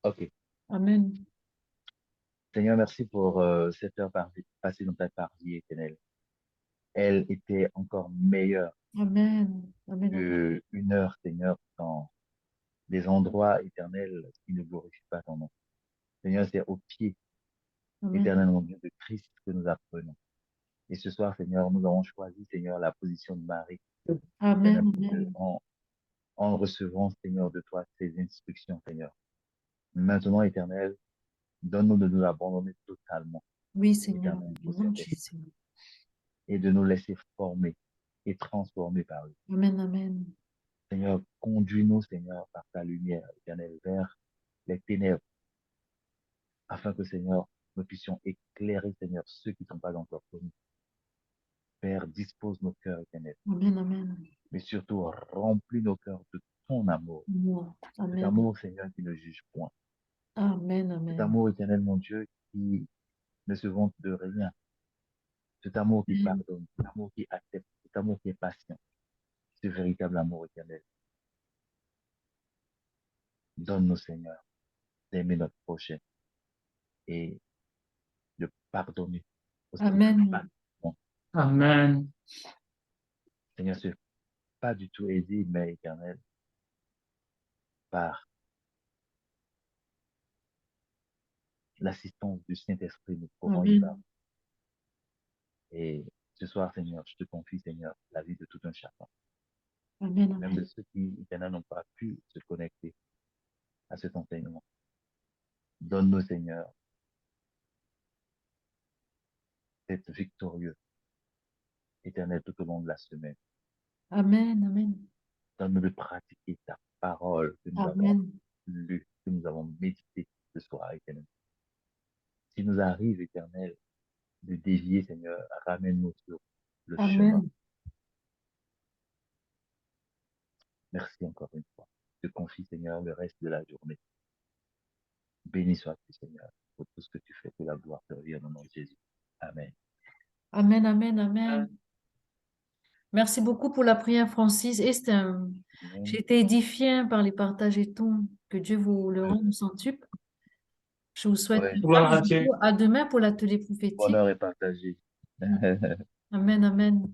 Ok. Amen. Seigneur, merci pour cette heure passée dans ta parole éternelle. Elle était encore meilleure Amen. Amen. Amen. qu'une heure, Seigneur, dans des endroits éternels qui ne glorifient pas ton nom. Seigneur, c'est au pied Amen. éternel, mon Dieu, de Christ que nous apprenons. Et ce soir, Seigneur, nous avons choisi, Seigneur, la position de Marie, éternel, Amen. mon Dieu, en recevant, Seigneur, de toi ces instructions, Seigneur. Maintenant, éternel, donne-nous de nous abandonner totalement, Oui, Seigneur. éternel, Au au nom de Saint-Esprit, Jésus. et de nous laisser former et transformer par lui. Amen. Amen. Seigneur, conduis-nous, Seigneur, par ta lumière, éternel, vers les ténèbres, afin que, Seigneur, nous puissions éclairer, Seigneur, ceux qui ne sont pas encore connus. Père, dispose nos cœurs, éternel, Amen. Amen. mais surtout remplis nos cœurs de ton amour. Amour. Cet Amen. amour, Seigneur, qui ne juge point. Amen. Cet Amen. amour, éternel, mon Dieu, qui ne se vante de rien. Cet amour qui Amen. pardonne, cet amour qui accepte, cet amour qui est patient. Ce véritable amour éternel. Donne-nous, Seigneur, d'aimer notre prochain et de pardonner aussi. Amen. Pardon. Amen. Seigneur, ce n'est pas du tout aidé, mais éternel, par l'assistance du Saint-Esprit, nous pourrons y parler. Amen. Et ce soir, Seigneur, je te confie, Seigneur, la vie de tout un chacun, Amen. même de Amen. ceux qui, éternel, n'ont pas pu se connecter à cet enseignement. Donne-nous, Seigneur, d'être victorieux, éternel, tout au long de la semaine. Amen. Amen. Donne-nous de pratiquer ta parole que nous avons Amen. lue, que nous avons médité ce soir, éternel. S'il nous arrive, éternel, de dévier, Seigneur, ramène-nous sur le chemin. Amen. Merci encore une fois. Je te confie, Seigneur, le reste de la journée. Béni sois-tu, Seigneur, pour tout ce que tu fais, que la gloire te revienne au nom de Jésus. Amen. Amen. Amen. Amen. Merci beaucoup pour la prière, Francis. J'ai Amen. été édifiée par les partages et tout. Que Dieu vous le rende au centuple. Je vous souhaite Ouais, Gloire à Dieu. à demain pour l'atelier prophétique. bonheur est partagé. Amen, amen.